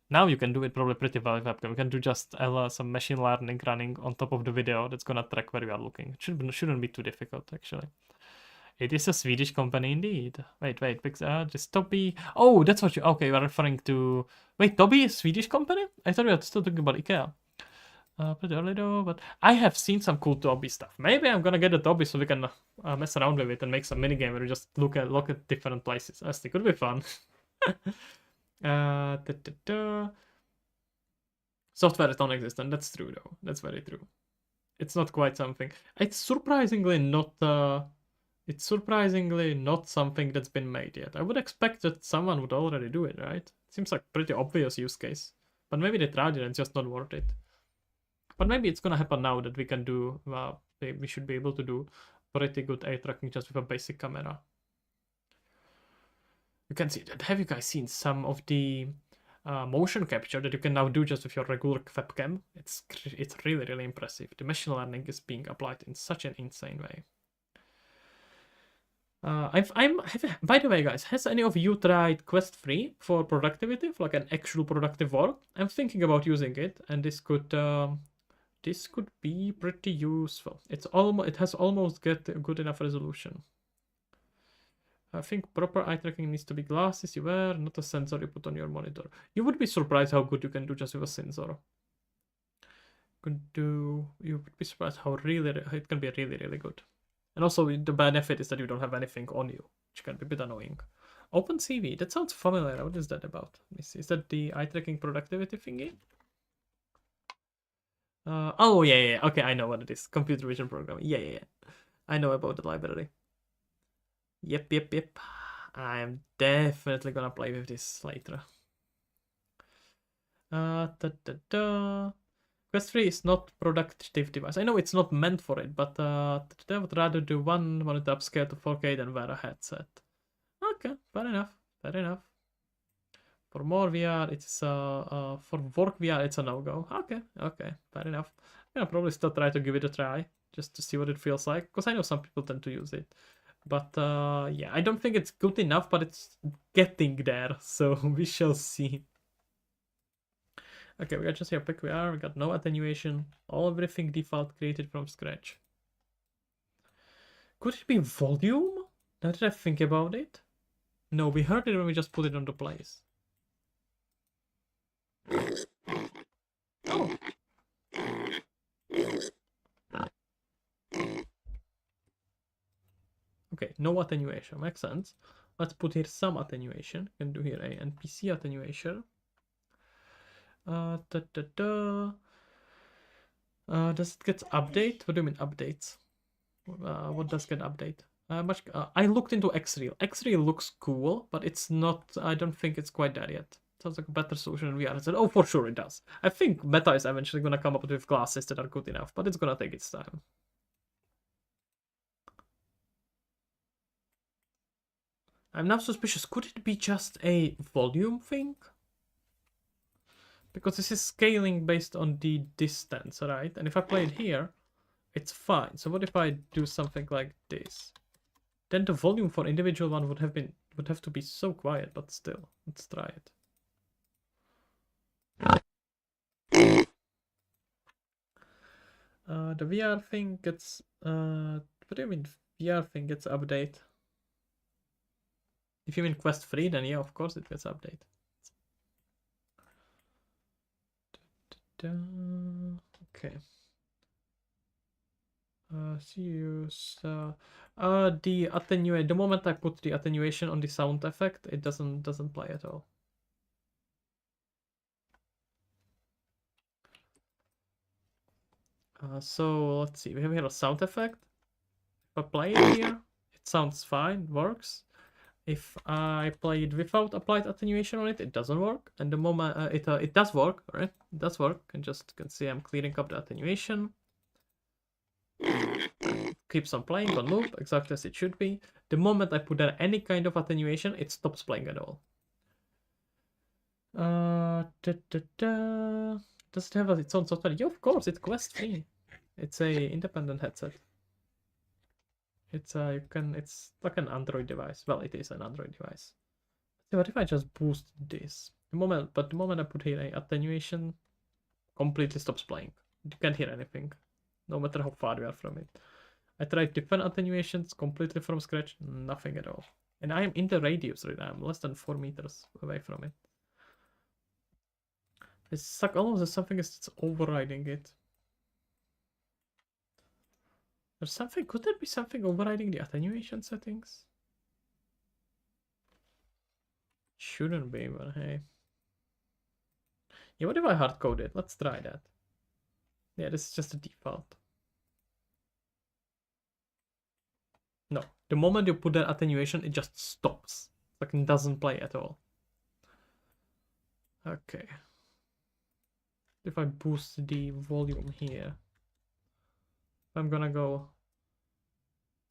[SPEAKER 1] Now you can do it probably pretty well with webcam. You can do just some machine learning running on top of the video that's gonna track where you are looking. It shouldn't be too difficult actually. It is a Swedish company indeed. Wait, this Tobii. Oh, that's what you. Okay, you are referring to. Wait, Tobii is a Swedish company? I thought you were still talking about IKEA. Pretty early though, but I have seen some cool Tobii stuff. Maybe I'm gonna get a Tobii so we can mess around with it and make some minigame where we just look at different places. I think it could be fun. Software is non-existent. That's true though. That's very true. It's not quite something. It's surprisingly not. It's surprisingly not something that's been made yet. I would expect that someone would already do it, right? Seems like pretty obvious use case. But maybe they tried it and it's just not worth it. But maybe it's gonna happen now that we can do, we should be able to do pretty good eye tracking just with a basic camera. You can see that. Have you guys seen some of the motion capture that you can now do just with your regular webcam? It's really, really impressive. The machine learning is being applied in such an insane way. By the way, guys, has any of you tried Quest 3 for productivity, for like an actual productive work? I'm thinking about using it, and this could be pretty useful. It has almost get a good enough resolution. I think proper eye tracking needs to be glasses you wear, not a sensor you put on your monitor. You would be surprised how good you can do just with a sensor. You would be surprised how it can be really, really good. And also, the benefit is that you don't have anything on you, which can be a bit annoying. OpenCV, that sounds familiar. What is that about? Let me see. Is that the eye tracking productivity thingy? Oh, yeah. Okay, I know what it is. Computer vision programming. Yeah. I know about the library. Yep. I'm definitely gonna play with this later. Quest 3 is not productive device. I know it's not meant for it, but I would rather do one monitor upscale to 4K than wear a headset. Okay, fair enough. For more VR, it's for work VR, it's a no-go. Okay, fair enough. I'm gonna probably still try to give it a try just to see what it feels like, because I know some people tend to use it. But yeah, I don't think it's good enough, but it's getting there, so we shall see. Okay, we got just here pick we are, we got no attenuation, everything default created from scratch. Could it be volume? Now that I think about it. No, we heard it when we just put it onto place. Oh. Okay, no attenuation, makes sense. Let's put here some attenuation. Can do here a NPC attenuation. Does it get update? What do you mean updates? What does get update? I looked into X-Reel. X-Reel looks cool, but it's not. I don't think it's quite there yet. Sounds like a better solution than VR. I said, oh, for sure it does. I think Meta is eventually gonna come up with classes that are good enough, but it's gonna take its time. I'm now suspicious. Could it be just a volume thing? Because this is scaling based on the distance, right? And if I play it here, it's fine. So what if I do something like this? Then the volume for individual one would have to be so quiet, but still, let's try it. The VR thing gets what do you mean VR thing gets update? If you mean Quest 3, then yeah, of course it gets update. Okay. The attenuate. The moment I put the attenuation on the sound effect, it doesn't play at all. So let's see. We have here a sound effect. If I play it here, it sounds fine, works. If I play it without applied attenuation on it, it doesn't work. And the moment it does work, right? It does work. And just can see I'm clearing up the attenuation. Keeps on playing on loop, exactly as it should be. The moment I put there any kind of attenuation, it stops playing at all. Does it have its own software? Yeah, of course, it's Quest 3. It's a independent headset. It's it's like an Android device. Well, it is an Android device. So what if I just boost this? The moment I put here a attenuation, completely stops playing. You can't hear anything, no matter how far we are from it. I tried different attenuations completely from scratch, nothing at all. And I am in the radius right now. I'm less than 4 meters away from it. It's like almost as something is overriding it. There's something. Could there be something overriding the attenuation settings? Shouldn't be, but hey. Yeah, what if I hardcode it? Let's try that. Yeah, this is just a default. No, the moment you put that attenuation, it just stops. Like it doesn't play at all. Okay. If I boost the volume here, I'm gonna go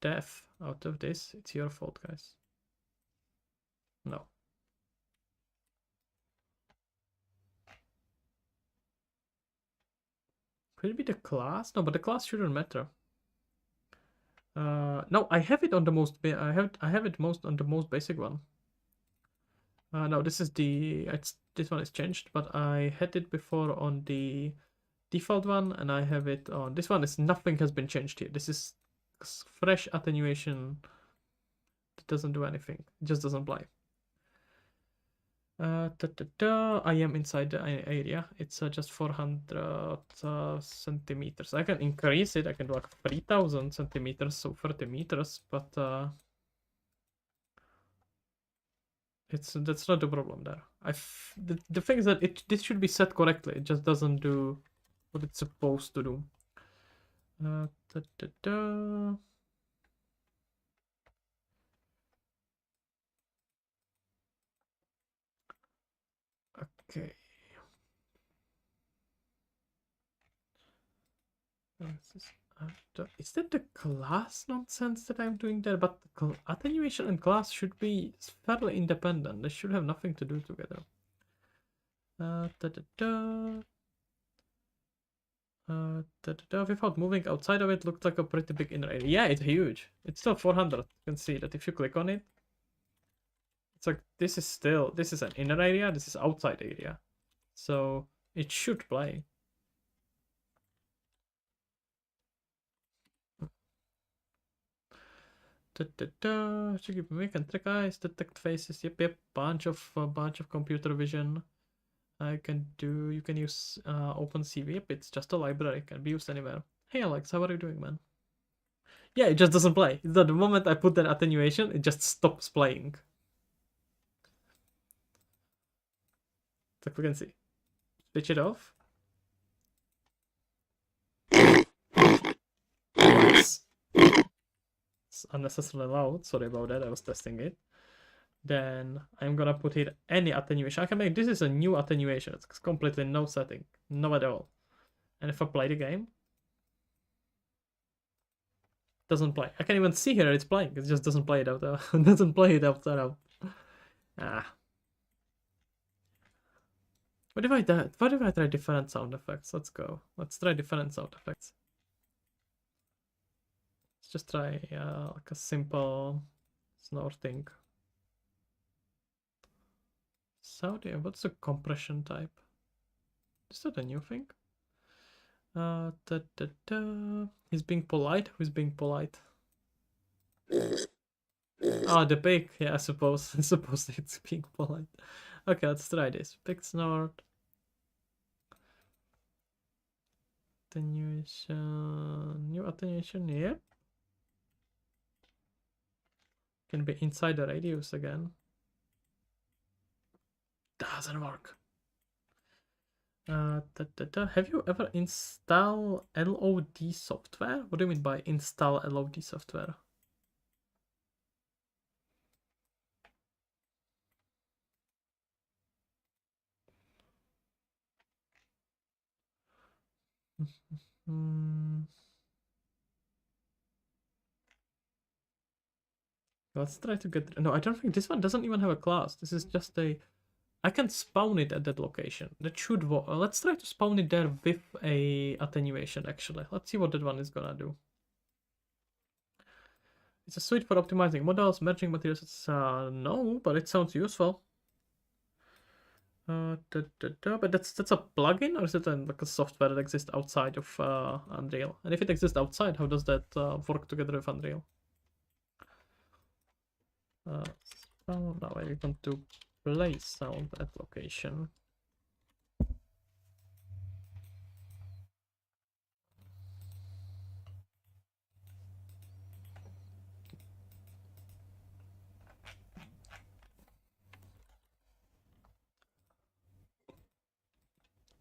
[SPEAKER 1] deaf out of this. It's your fault, guys. No. Could it be the class? No, but the class shouldn't matter. No, I have it on the most. I have it most on the most basic one. No, this is this one is changed, but I had it before on the default one, and I have it on this one. Nothing has been changed here. This is fresh attenuation. It doesn't do anything. It just doesn't play. I am inside the area. It's just 400 centimeters. I can increase it. I can do like 3000 centimeters, so 30 meters, but that's not the problem there. The thing is that this should be set correctly. It just doesn't do what it's supposed to do. Okay. Is that the class nonsense that I'm doing there? But attenuation and class should be fairly independent. They should have nothing to do together. Without moving outside of it, looked like a pretty big inner area. Yeah, it's huge. It's still 400. You can see that if you click on it. It's like, this is an inner area, this is outside area. So it should play. We can track eyes, detect faces. Yep. Bunch of computer vision. You can use OpenCV. Yep, it's just a library. Can be used anywhere. Hey Alex, how are you doing, man? Yeah, it just doesn't play. The moment I put that attenuation, it just stops playing. Like we can see. Switch it off. It's unnecessarily loud. Sorry about that. I was testing it. Then I'm gonna put here any attenuation. I can make this is a new attenuation. It's completely no setting, no at all. And if I play the game, it doesn't play. I can even see here it's playing. It just doesn't play it out. It doesn't play it out loud. Ah. What if I do? What if I try different sound effects? Let's go. Let's try different sound effects. Let's just try like a simple snorting. Sound. What's the compression type? Is that a new thing? He's being polite. Who's being polite? Oh, the pig. Yeah, I suppose. I suppose it's being polite. Okay, let's try this. Pig snort. Attenuation. New attenuation. Yep. Can be inside the radius again. Doesn't work. Have you ever installed LOD software? What do you mean by install LOD software? Let's try to get. No, I don't think this one doesn't even have a class. This is just a. I can spawn it at that location. That should work. Let's try to spawn it there with a attenuation. Actually, let's see what that one is gonna do. It's a suite for optimizing models, merging materials. It's no, but it sounds useful. But that's a plugin, or is it like a software that exists outside of Unreal? And if it exists outside, how does that work together with Unreal? So now I want to play sound at location.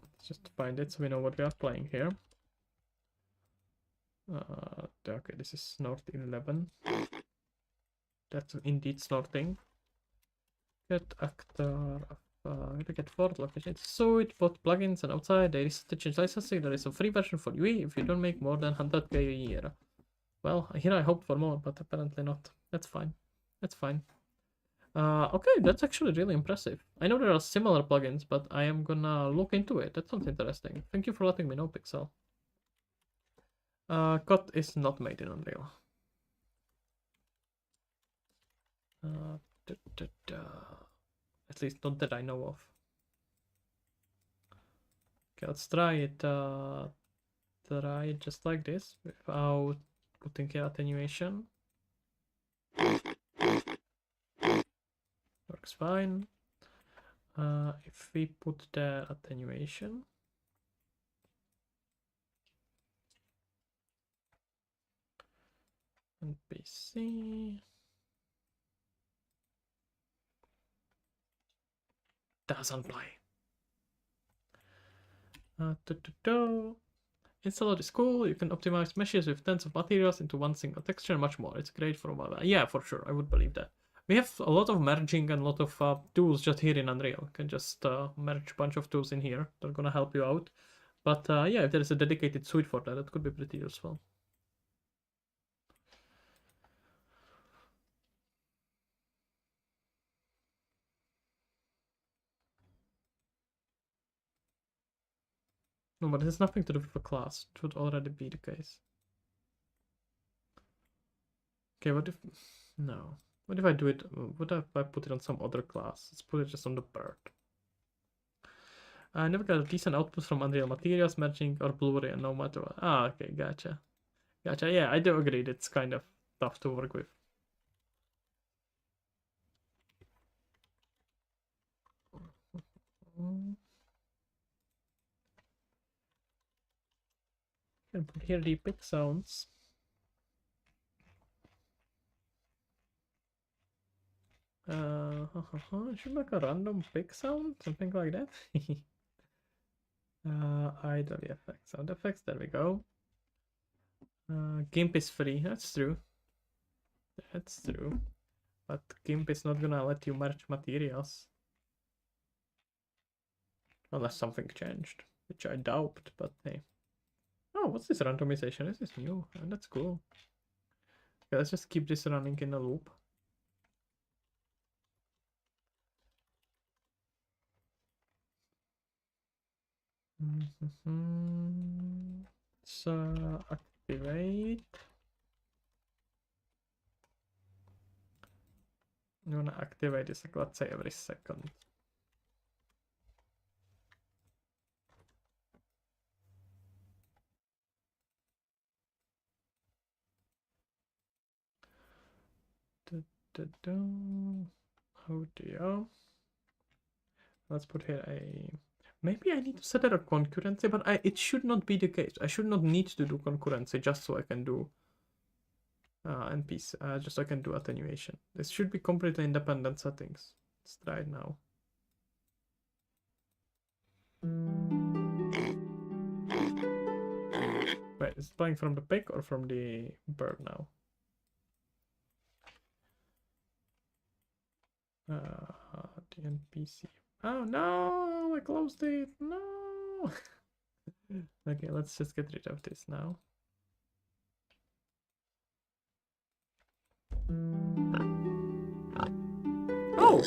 [SPEAKER 1] Let's just find it so we know what we are playing here. Okay, this is Snort 11. That's indeed snorting. Get actor. Get forward location. It's so it both plugins and outside. There is the change licensing. There is a free version for UE if you don't make more than 100k a year. Well, here I hoped for more, but apparently not. That's fine. That's fine. Okay, that's actually really impressive. I know there are similar plugins, but I am gonna look into it. That sounds interesting. Thank you for letting me know, Pixel. Cut is not made in Unreal. At least not that I know of. Okay, let's try it. Try it just like this without putting here attenuation. Works fine. If we put the attenuation. And PC. Doesn't play. Installer is cool. You can optimize meshes with tens of materials into one single texture and much more. It's great for a while. Yeah, for sure. I would believe that. We have a lot of merging and a lot of tools just here in Unreal. You can just merge a bunch of tools in here. They're gonna help you out. But yeah, if there is a dedicated suite for that, that could be pretty useful. No, but it has nothing to do with a class. It would already be the case. Okay, what if... No. What if I do it... What if I put it on some other class? Let's put it just on the bird. I never got a decent output from Unreal Materials, matching or Blu-ray, and no matter what. Ah, okay, gotcha. Gotcha, yeah, I do agree. It's kind of tough to work with. And put here the pick sounds. Should make a random pick sound, something like that. Idle effects, sound effects. There we go. GIMP is free. That's true. That's true. But GIMP is not gonna let you merge materials. Unless something changed, which I doubt, but hey. Oh, what's this randomization? This is new, and that's cool. Okay, let's just keep this running in a loop. So activate. I'm gonna activate this, like, let's say every second. Audio. Let's put here a... Maybe I need to set it a concurrency, but it should not be the case. I should not need to do concurrency just so I can do NPC, just so I can do attenuation. This should be completely independent settings. Let's try it now. Wait, is it playing from the pic or from the bird now? The NPC. Oh no, I closed it. No. Okay, let's just get rid of this now. Oh!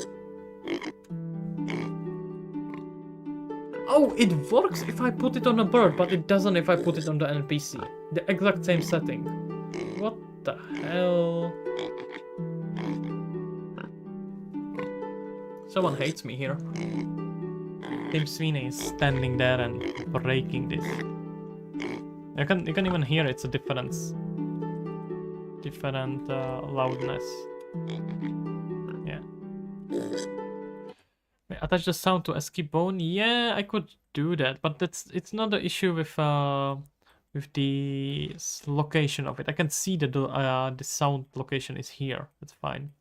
[SPEAKER 1] Oh, it works if I put it on a bird, but it doesn't if I put it on the NPC. The exact same setting. What the hell? Someone hates me here. Tim Sweeney is standing there and breaking this. You can even hear it's a different loudness. Yeah. Attach the sound to a skip bone. Yeah, I could do that, but it's not the issue with the location of it. I can see that the sound location is here. That's fine.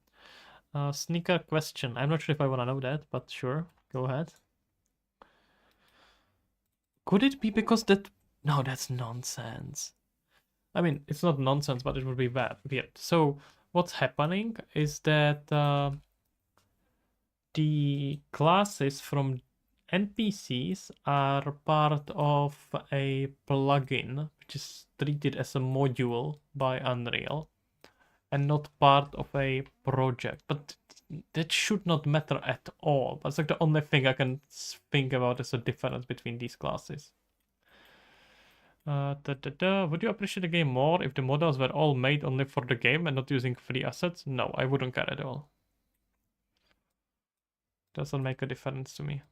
[SPEAKER 1] Sneaker question. I'm not sure if I want to know that, but sure, go ahead. Could it be because that... No, that's nonsense. I mean, it's not nonsense, but it would be weird. So what's happening is that the classes from NPCs are part of a plugin, which is treated as a module by Unreal, and not part of a project. But that should not matter at all. That's like the only thing I can think about as a difference between these classes. Would you appreciate the game more if the models were all made only for the game and not using free assets? No, I wouldn't care at all. Doesn't make a difference to me.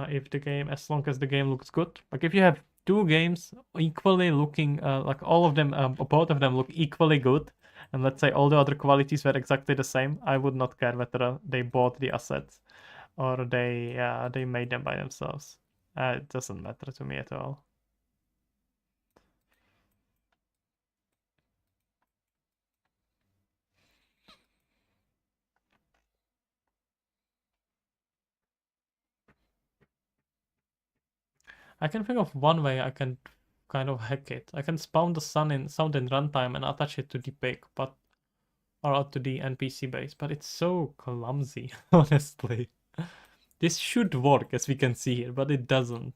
[SPEAKER 1] If the game, as long as the game looks good. Like if you have two games equally looking, like all of them, both of them look equally good, and let's say all the other qualities were exactly the same, I would not care whether they bought the assets or they made them by themselves. It doesn't matter to me at all. I can think of one way I can kind of hack it. I can spawn the sound in runtime and attach it to the pic, or to the NPC base, but it's so clumsy, honestly. This should work, as we can see here, but it doesn't.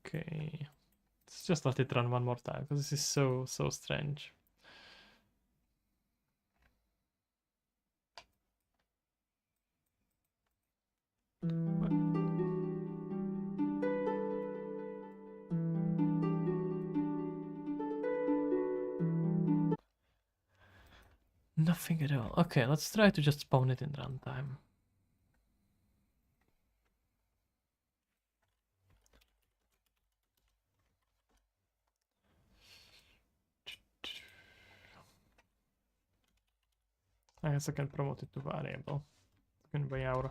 [SPEAKER 1] Okay. Let's just let it run one more time because this is so strange. Nothing at all. Okay, let's try to just spawn it in runtime. I guess I can promote it to variable. It can be our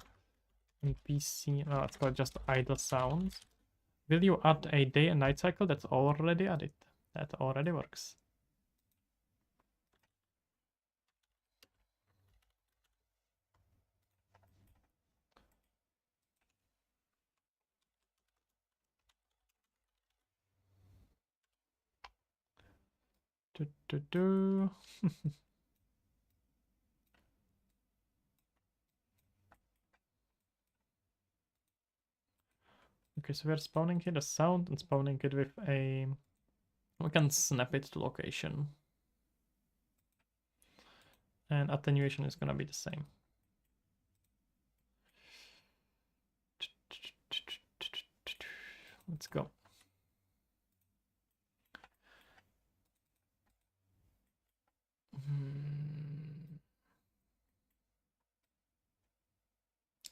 [SPEAKER 1] NPC. Well, let's call it just idle sounds. Will you add a day and night cycle? That's already added. That already works. Okay, so we're spawning here the sound and spawning it with a... We can snap it to location. And attenuation is gonna be the same. Let's go.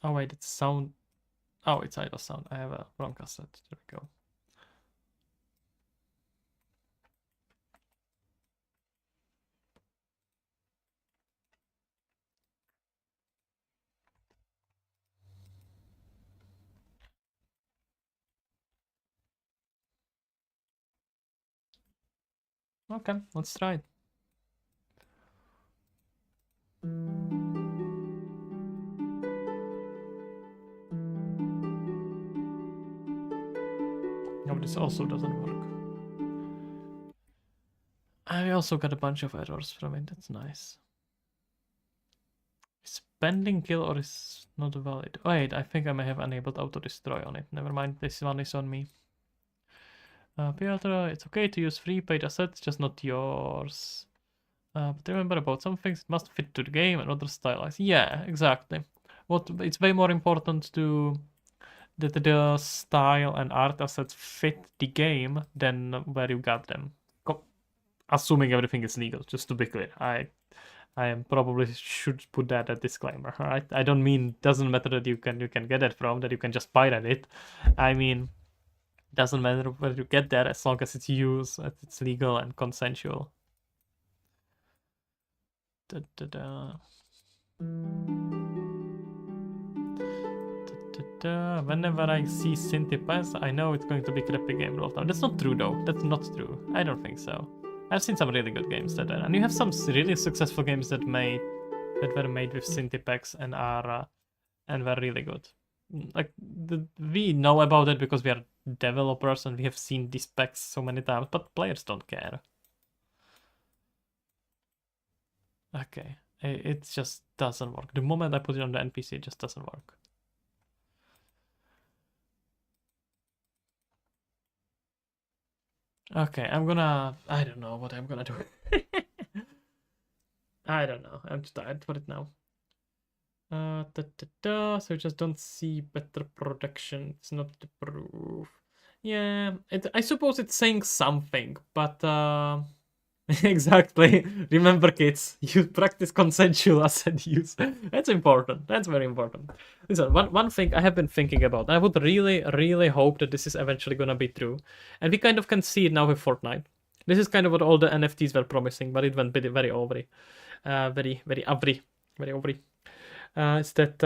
[SPEAKER 1] Oh wait, it's sound. Oh, it's idle sound. I have a wrong cassette. There we go. Okay, let's try it. Oh, this also doesn't work. I also got a bunch of errors from it. That's nice. Is pending kill or is not valid? Wait, I think I may have enabled auto destroy on it. Never mind, this one is on me. Piotr, it's okay to use free paid assets, just not yours. But remember about some things, it must fit to the game and other stylize. Yeah, exactly. It's way more important to that the style and art assets fit the game than where you got them. Assuming everything is legal, just to be clear. I am probably should put that a disclaimer. All right, I don't mean doesn't matter that you can get it from that you can just pirate it. I mean doesn't matter where you get that as long as it's used, as it's legal and consensual. Da, da, da. Whenever I see Synthi Pass, I know it's going to be crappy game roll down. That's not true though. That's not true. I don't think so. I've seen some really good games that are, and you have some really successful games that were made with Synthi packs and are and were really good. Like we know about it because we are developers and we have seen these packs so many times, but players don't care. Okay, it just doesn't work. The moment I put it on the NPC, it just doesn't work. Okay, I don't know what I'm gonna do. I don't know. I'm too tired for it now. So we just don't see better production. It's not the proof. Yeah, I suppose it's saying something, but exactly. Remember, kids, you practice consensual asset use. That's important. That's very important. Listen, one thing I have been thinking about. I would really hope that this is eventually gonna be true, and we kind of can see it now with Fortnite. This is kind of what all the NFTs were promising, but it went very ovary, very ovary. Is that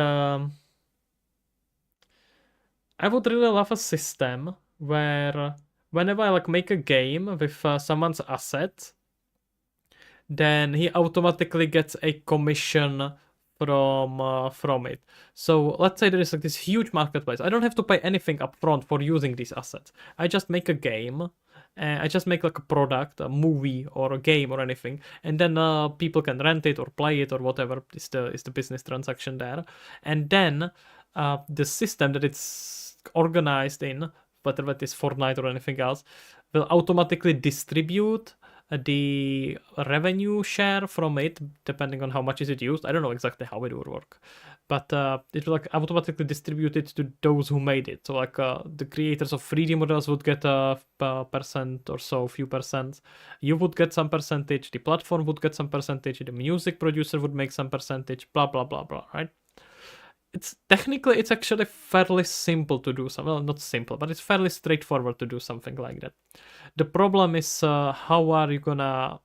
[SPEAKER 1] I would really love a system where whenever I like make a game with someone's asset, then he automatically gets a commission from it. So let's say there is like this huge marketplace. I don't have to pay anything upfront for using these assets. I just make a game. I just make like a product, a movie or a game or anything, and then people can rent it or play it or whatever is the business transaction there. And then the system that it's organized in whatever it is, Fortnite or anything else, will automatically distribute the revenue share from it, depending on how much is it used. I don't know exactly how it would work, but it will like automatically distribute it to those who made it. So like the creators of 3D models would get a percent or so, few percent. You would get some percentage. The platform would get some percentage. The music producer would make some percentage. Blah blah blah blah. Right? It's actually fairly simple to do something. Well, not simple, but it's fairly straightforward to do something like that. The problem is how are you gonna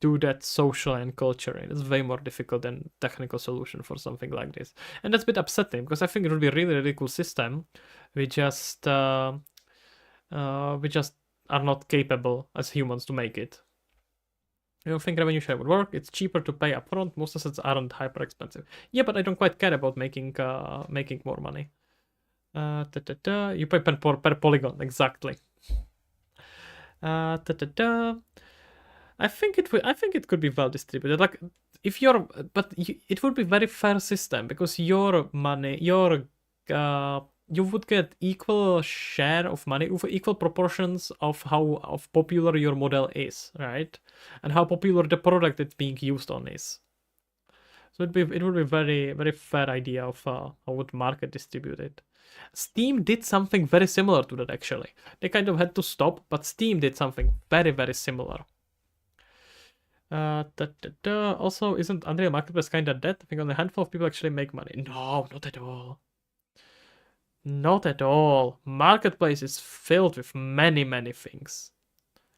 [SPEAKER 1] do that socially and culturally? It's way more difficult than technical solution for something like this, and that's a bit upsetting because I think it would be a really really cool system. We just are not capable as humans to make it. You don't think revenue share would work? It's cheaper to pay upfront. Most assets aren't hyper expensive. Yeah, but I don't quite care about making more money. You pay per polygon, exactly. I think it could be well distributed. Like if you're, it would be very fair system because your money, you would get equal share of money, equal proportions of how popular your model is, right? And how popular the product that's being used on is. So it would be very very fair idea of how would market distribute it. Steam did something very similar to that actually. They kind of had to stop, but Steam did something very very similar. Also, isn't Unreal Marketplace kind of dead? I think only a handful of people actually make money. No, not at all. Not at all. Marketplace is filled with many, many things.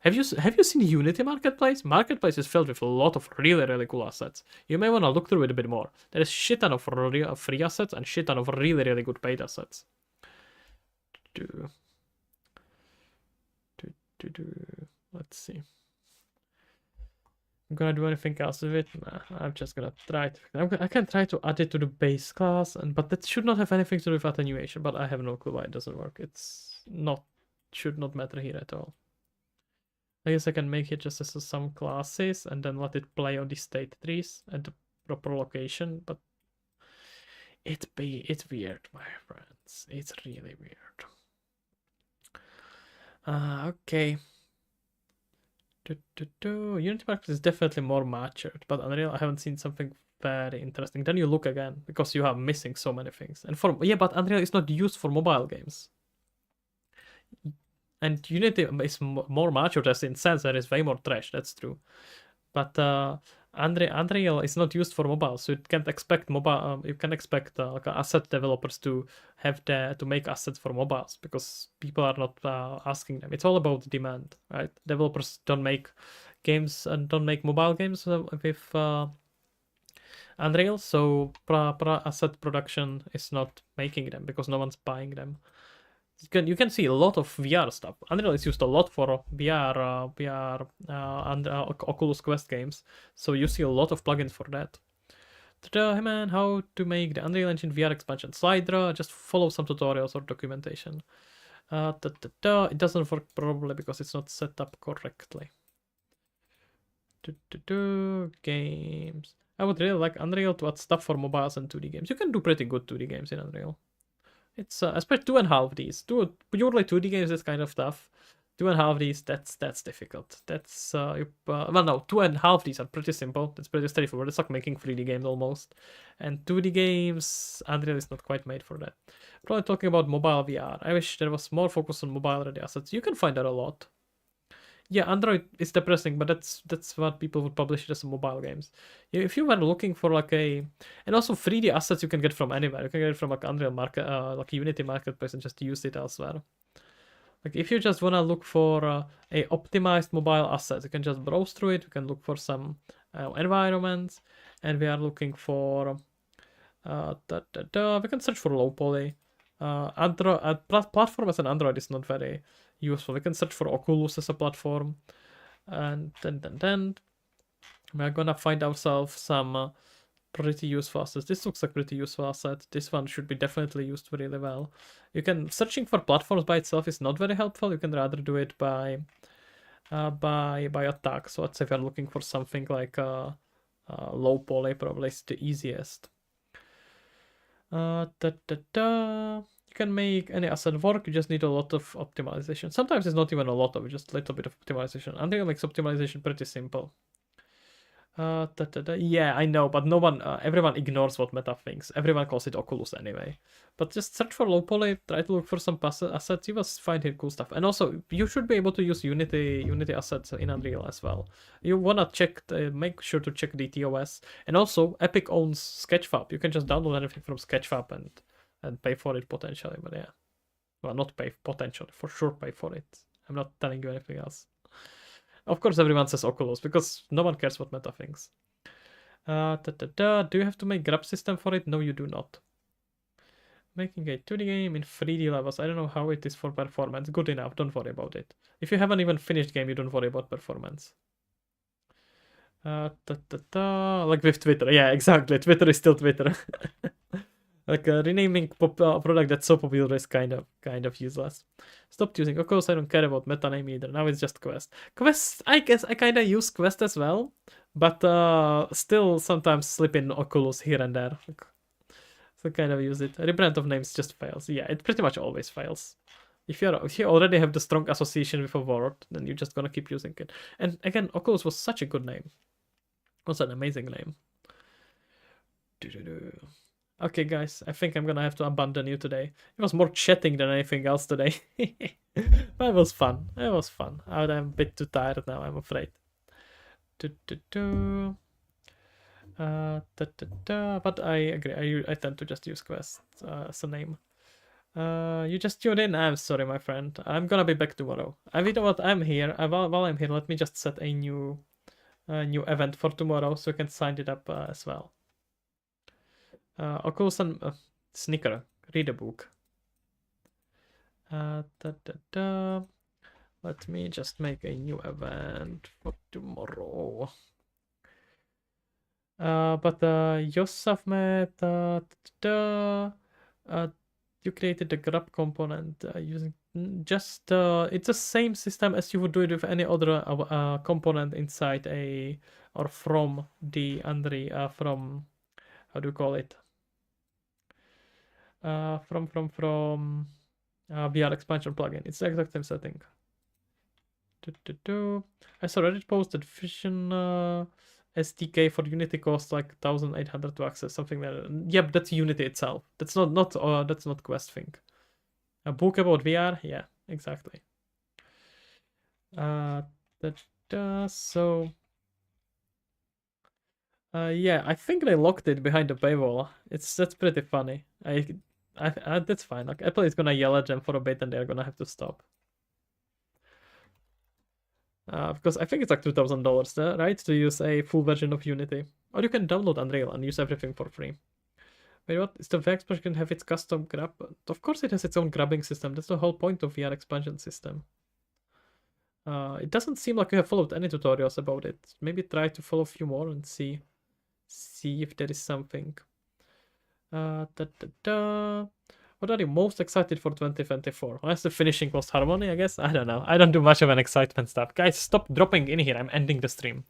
[SPEAKER 1] Have you seen Unity Marketplace? Marketplace is filled with a lot of really, really cool assets. You may want to look through it a bit more. There is shit ton of free assets and shit ton of really, really good paid assets. Let's see. I'm gonna do anything else with it? Nah, I'm just gonna try to. I can try to add it to the base class, but that should not have anything to do with attenuation. But I have no clue why it doesn't work. Should not matter here at all. I guess I can make it just as some classes and then let it play on the state trees at the proper location. But it's weird, my friends. It's really weird. Okay. Unity Market is definitely more matured, but Unreal, I haven't seen something very interesting. Then you look again because you are missing so many things. And but Unreal is not used for mobile games. And Unity is more matured as in sense there is way more trash. That's true. But Unreal is not used for mobile, so you can't expect mobile. You can expect like asset developers to make assets for mobiles because people are not asking them. It's all about demand, right? Developers don't make games and don't make mobile games with Unreal, so asset production is not making them because no one's buying them. You can see a lot of VR stuff. Unreal is used a lot for VR and Oculus Quest games, so you see a lot of plugins for that. Hey man, how to make the Unreal Engine VR expansion? Slide draw, just follow some tutorials or documentation. It doesn't work probably because it's not set up correctly. Games. I would really like Unreal to add stuff for mobiles and 2D games. You can do pretty good 2D games in Unreal. It's especially 2.5Ds. Purely 2D games, this kind of stuff. 2.5Ds, that's difficult. That's well, no, 2.5Ds are pretty simple. It's pretty straightforward. It's like making 3D games almost. And 2D games, Unreal is not quite made for that. Probably talking about mobile VR. I wish there was more focus on mobile-ready assets. You can find that a lot. Yeah, Android is depressing, but that's what people would publish it as mobile games. If you were looking for like and also 3D assets you can get from anywhere. You can get it from like Unreal Market, like Unity Marketplace, and just use it elsewhere. Like if you just wanna look for a optimized mobile asset, you can just browse through it. You can look for some environments, and we are looking for we can search for low poly. Android platform as an Android is not very useful. We can search for Oculus as a platform, and then we're gonna find ourselves some pretty useful assets. This looks like pretty useful asset. This one should be definitely used really well. You can searching for platforms by itself is not very helpful. You can rather do it by a tag. So let's say we're looking for something like low poly, probably is the easiest. You can make any asset work, you just need a lot of optimization. Sometimes it's not even a lot of, just a little bit of optimization. Unreal makes optimization pretty simple. Yeah, I know, but no one, everyone ignores what Meta thinks. Everyone calls it Oculus anyway. But just search for low poly, try to look for some assets, you will find here cool stuff. And also, you should be able to use Unity assets in Unreal as well. You wanna check, make sure to check the TOS. And also, Epic owns Sketchfab. You can just download anything from Sketchfab and pay for it potentially. But yeah, well, not pay potentially, for sure pay for it. I'm not telling you anything else. Of course, everyone says Oculus because no one cares what Meta thinks. Do you have to make grab system for it? No, you do not. Making a 2D game in 3D levels. I don't know how it is for performance. Good enough. Don't worry about it. If you haven't even finished game, you don't worry about performance. Like with Twitter. Yeah, exactly. Twitter is still Twitter. Like renaming product that's so popular is kind of useless. Stopped using Oculus. I don't care about meta name either. Now it's just Quest. Quest, I guess I kind of use Quest as well, but still sometimes slip in Oculus here and there. So kind of use it. Rebrand of names just fails. Yeah, it pretty much always fails. If you already have the strong association with a word, then you're just gonna keep using it. And again, Oculus was such a good name. It was an amazing name. Okay, guys, I think I'm gonna have to abandon you today. It was more chatting than anything else today. But it was fun. It was fun. I'm a bit too tired now, I'm afraid. But I agree. I tend to just use Quest as a name. You just tuned in. I'm sorry, my friend. I'm gonna be back tomorrow. You know what? I'm here. While I'm here, let me just set a new event for tomorrow so you can sign it up as well. Oculus and Snicker, read a book. Let me just make a new event for tomorrow. But Yosafmet, you created the grab component using just it's the same system as you would do it with any other component inside or from the Unreal from how do you call it? From VR expansion plugin. It's the exact same setting. I saw Reddit post that Vision SDK for Unity costs like 1,800 to access, something like that. Yep, that's Unity itself. That's not Quest thing. A book about VR? Yeah, exactly. Yeah, I think they locked it behind the paywall. That's pretty funny. That's fine. Like Apple is gonna yell at them for a bit, and they're gonna have to stop. Because I think it's like $2,000, right, to use a full version of Unity, or you can download Unreal and use everything for free. Wait, what? Is the VR expansion have its custom grab? Of course, it has its own grabbing system. That's the whole point of VR expansion system. It doesn't seem like you have followed any tutorials about it. Maybe try to follow a few more and see if there is something. What are you most excited for 2024? Honestly, finishing Lost Harmony, I guess? I don't know. I don't do much of an excitement stuff. Guys, stop dropping in here. I'm ending the stream.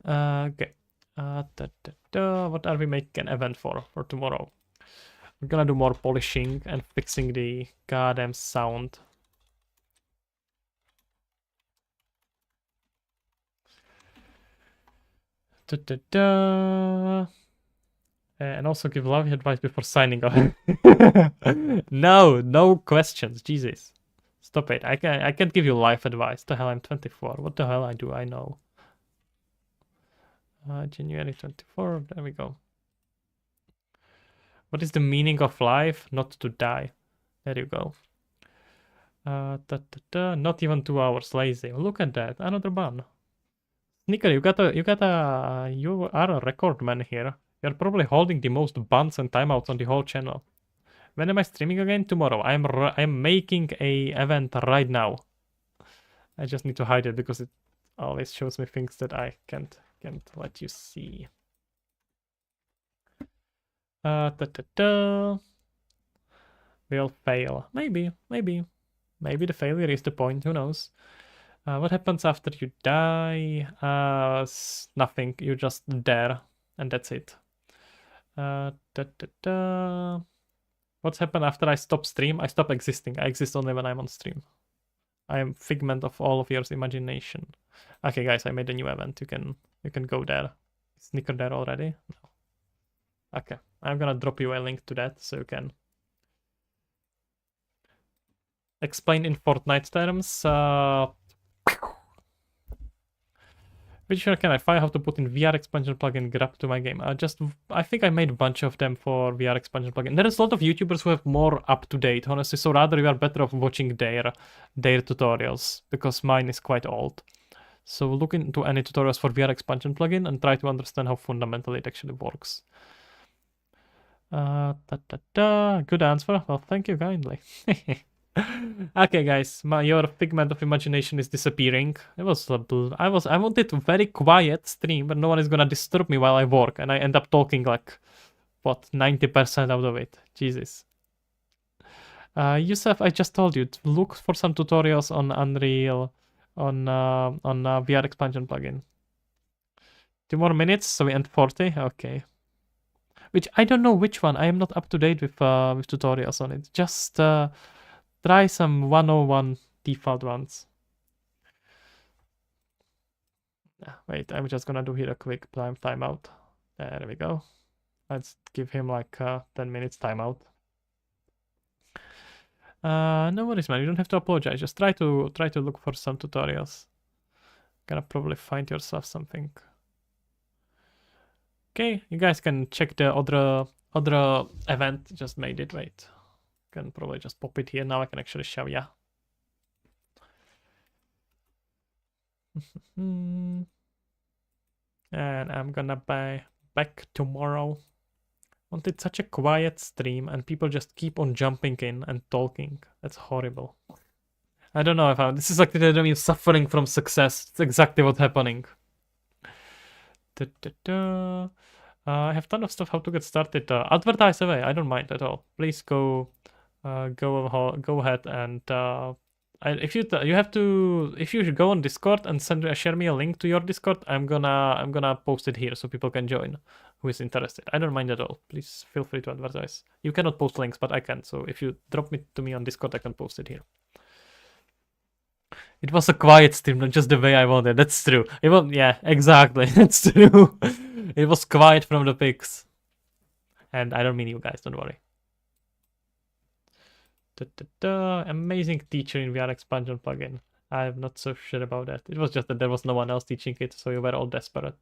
[SPEAKER 1] Okay. What are we making an event for tomorrow? We're gonna do more polishing and fixing the goddamn sound. And also give love advice before signing off. No questions. Jesus. Stop it. I can't give you life advice. The hell, I'm 24. What the hell do I know? January 24. There we go. What is the meaning of life? Not to die. There you go. Not even 2 hours lazy. Look at that. Another ban. Snicker, you are a record man here. You're probably holding the most bans and timeouts on the whole channel. When am I streaming again? Tomorrow. I'm making a event right now. I just need to hide it because it always shows me things that I can't let you see. We'll fail. Maybe the failure is the point. Who knows? What happens after you die? Nothing. You're just there, and that's it. What's happened after I stop stream? I stop existing. I exist only when I'm on stream. I am figment of all of your imagination. Okay, guys, I made a new event. You can go there. Is Snicker there already? No. Okay, I'm gonna drop you a link to that so you can explain in Fortnite terms. Which one can I find how to put in VR expansion plugin grab to my game? I think I made a bunch of them for VR expansion plugin. There is a lot of YouTubers who have more up to date, honestly. So rather you are better off watching their tutorials because mine is quite old. So look into any tutorials for VR expansion plugin and try to understand how fundamentally it actually works. Good answer. Well, thank you kindly. Okay, guys, your figment of imagination is disappearing. It was I wanted a very quiet stream, but no one is gonna disturb me while I work, and I end up talking like what 90% out of it. Jesus. Yusuf, I just told you to look for some tutorials on Unreal on VR expansion plugin. 2 more minutes, so we end 40. Okay. Which I don't know which one. I am not up to date with tutorials on it. Just try some 101 default ones. Wait, I'm just gonna do here a quick timeout. There we go. Let's give him like 10 minutes timeout. No worries, man. You don't have to apologize. Just try to look for some tutorials. Gonna probably find yourself something. Okay, you guys can check the other event. Just made it. Wait, can probably just pop it here. Now I can actually show ya. And I'm gonna be back tomorrow. Wanted such a quiet stream and people just keep on jumping in and talking. That's horrible. I don't know if this is like the suffering from success. It's exactly what's happening. I have ton of stuff how to get started. Advertise away. I don't mind at all. Please go ahead and if you go on Discord and share me a link to your Discord, I'm gonna post it here so people can join who is interested. I don't mind at all. Please feel free to advertise. You cannot post links, but I can. So if you drop me to me on Discord, I can post it here. It was a quiet stream, not just the way I wanted. That's true. It was, yeah, exactly. That's true. It was quiet from the pics. And I don't mean you guys, don't worry. Amazing teacher in VR expansion plugin. I'm not so sure about that. It was just that there was no one else teaching it, so you were all desperate.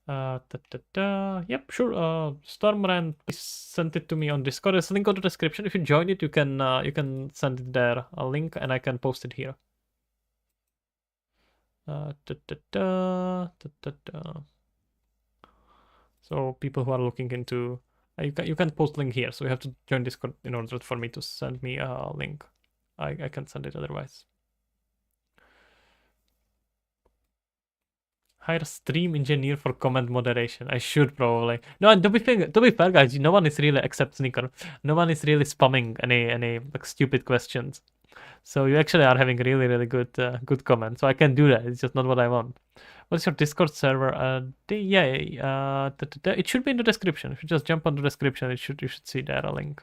[SPEAKER 1] Yep, sure. Stormrand, please send it to me on Discord. There's a link on the description. If you join it, you can send it there, a link, and I can post it here. So people who are looking into you can post link here, so you have to join Discord in order for me to send me a link. I can send it otherwise. Hire stream engineer for comment moderation. I should probably. No, and to be fair, guys, no one is really except Sneaker. No one is really spamming any like stupid questions. So you actually are having really good comments. So I can do that. It's just not what I want. What's your Discord server? It should be in the description. If you just jump on the description, you should see there a link.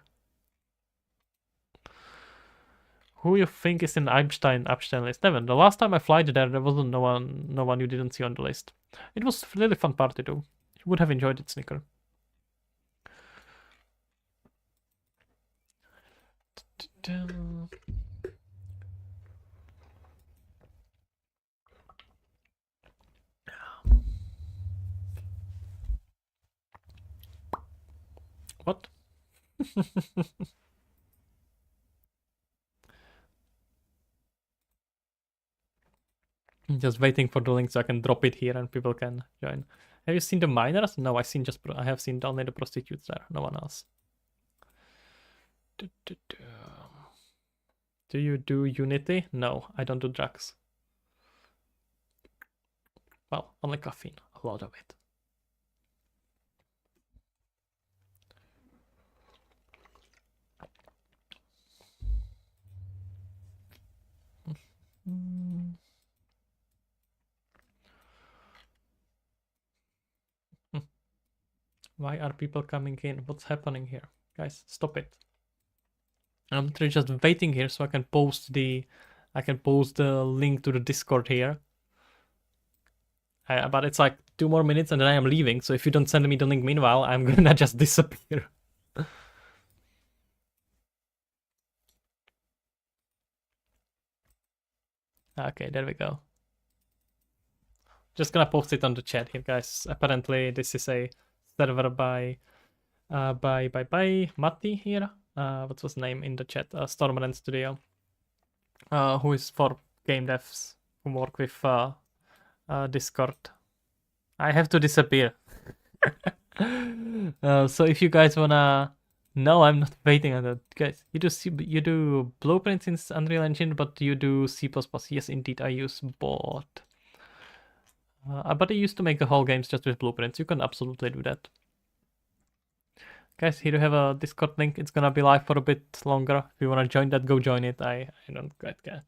[SPEAKER 1] Who you think is in Epstein list? Never. The last time I flied there wasn't no one you didn't see on the list. It was a really fun party too. You would have enjoyed it, Snicker. What? Just waiting for the link so I can drop it here and people can join. Have you seen the miners? No, I have seen only the prostitutes there. No one else. Do you do Unity? No, I don't do drugs. Well, only caffeine. A lot of it. Why are people coming in? What's happening here? Guys, stop it. I'm literally just waiting here so I can post the link to the Discord here. But it's like 2 more minutes and then I am leaving. So if you don't send me the link meanwhile, I'm gonna just disappear. Okay, there we go. Just gonna post it on the chat here, guys. Apparently, this is a server by Matti here. What was the name in the chat? Stormland Studio. Who is for game devs who work with Discord. I have to disappear. So if you guys wanna, no, I'm not waiting on that, guys. You do blueprints in Unreal Engine, but you do C++. Yes, indeed, I use both. But I used to make the whole games just with blueprints. You can absolutely do that. Guys, here you have a Discord link. It's gonna be live for a bit longer. If you wanna join that, go join it. I don't quite care.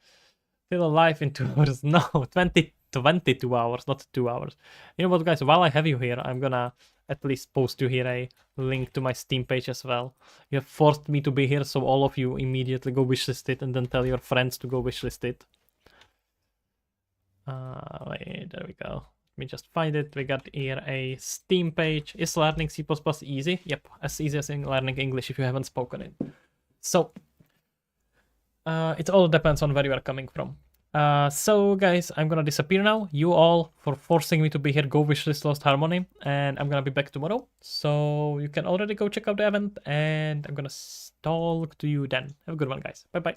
[SPEAKER 1] Still alive in 2 hours. No, 22 hours, not 2 hours. You know what, guys? While I have you here, I'm gonna at least post you here a link to my Steam page as well. You have forced me to be here, so all of you immediately go wishlist it and then tell your friends to go wishlist it. Wait, there we go. Let me just find it. We got here a Steam page. Is learning C++ easy? Yep, as easy as learning English if you haven't spoken it. So, it all depends on where you are coming from. So guys, I'm gonna disappear now. You all for forcing me to be here. Go wishlist Lost Harmony, and I'm gonna be back tomorrow. So you can already go check out the event, and I'm gonna talk to you then. Have a good one, guys. Bye bye.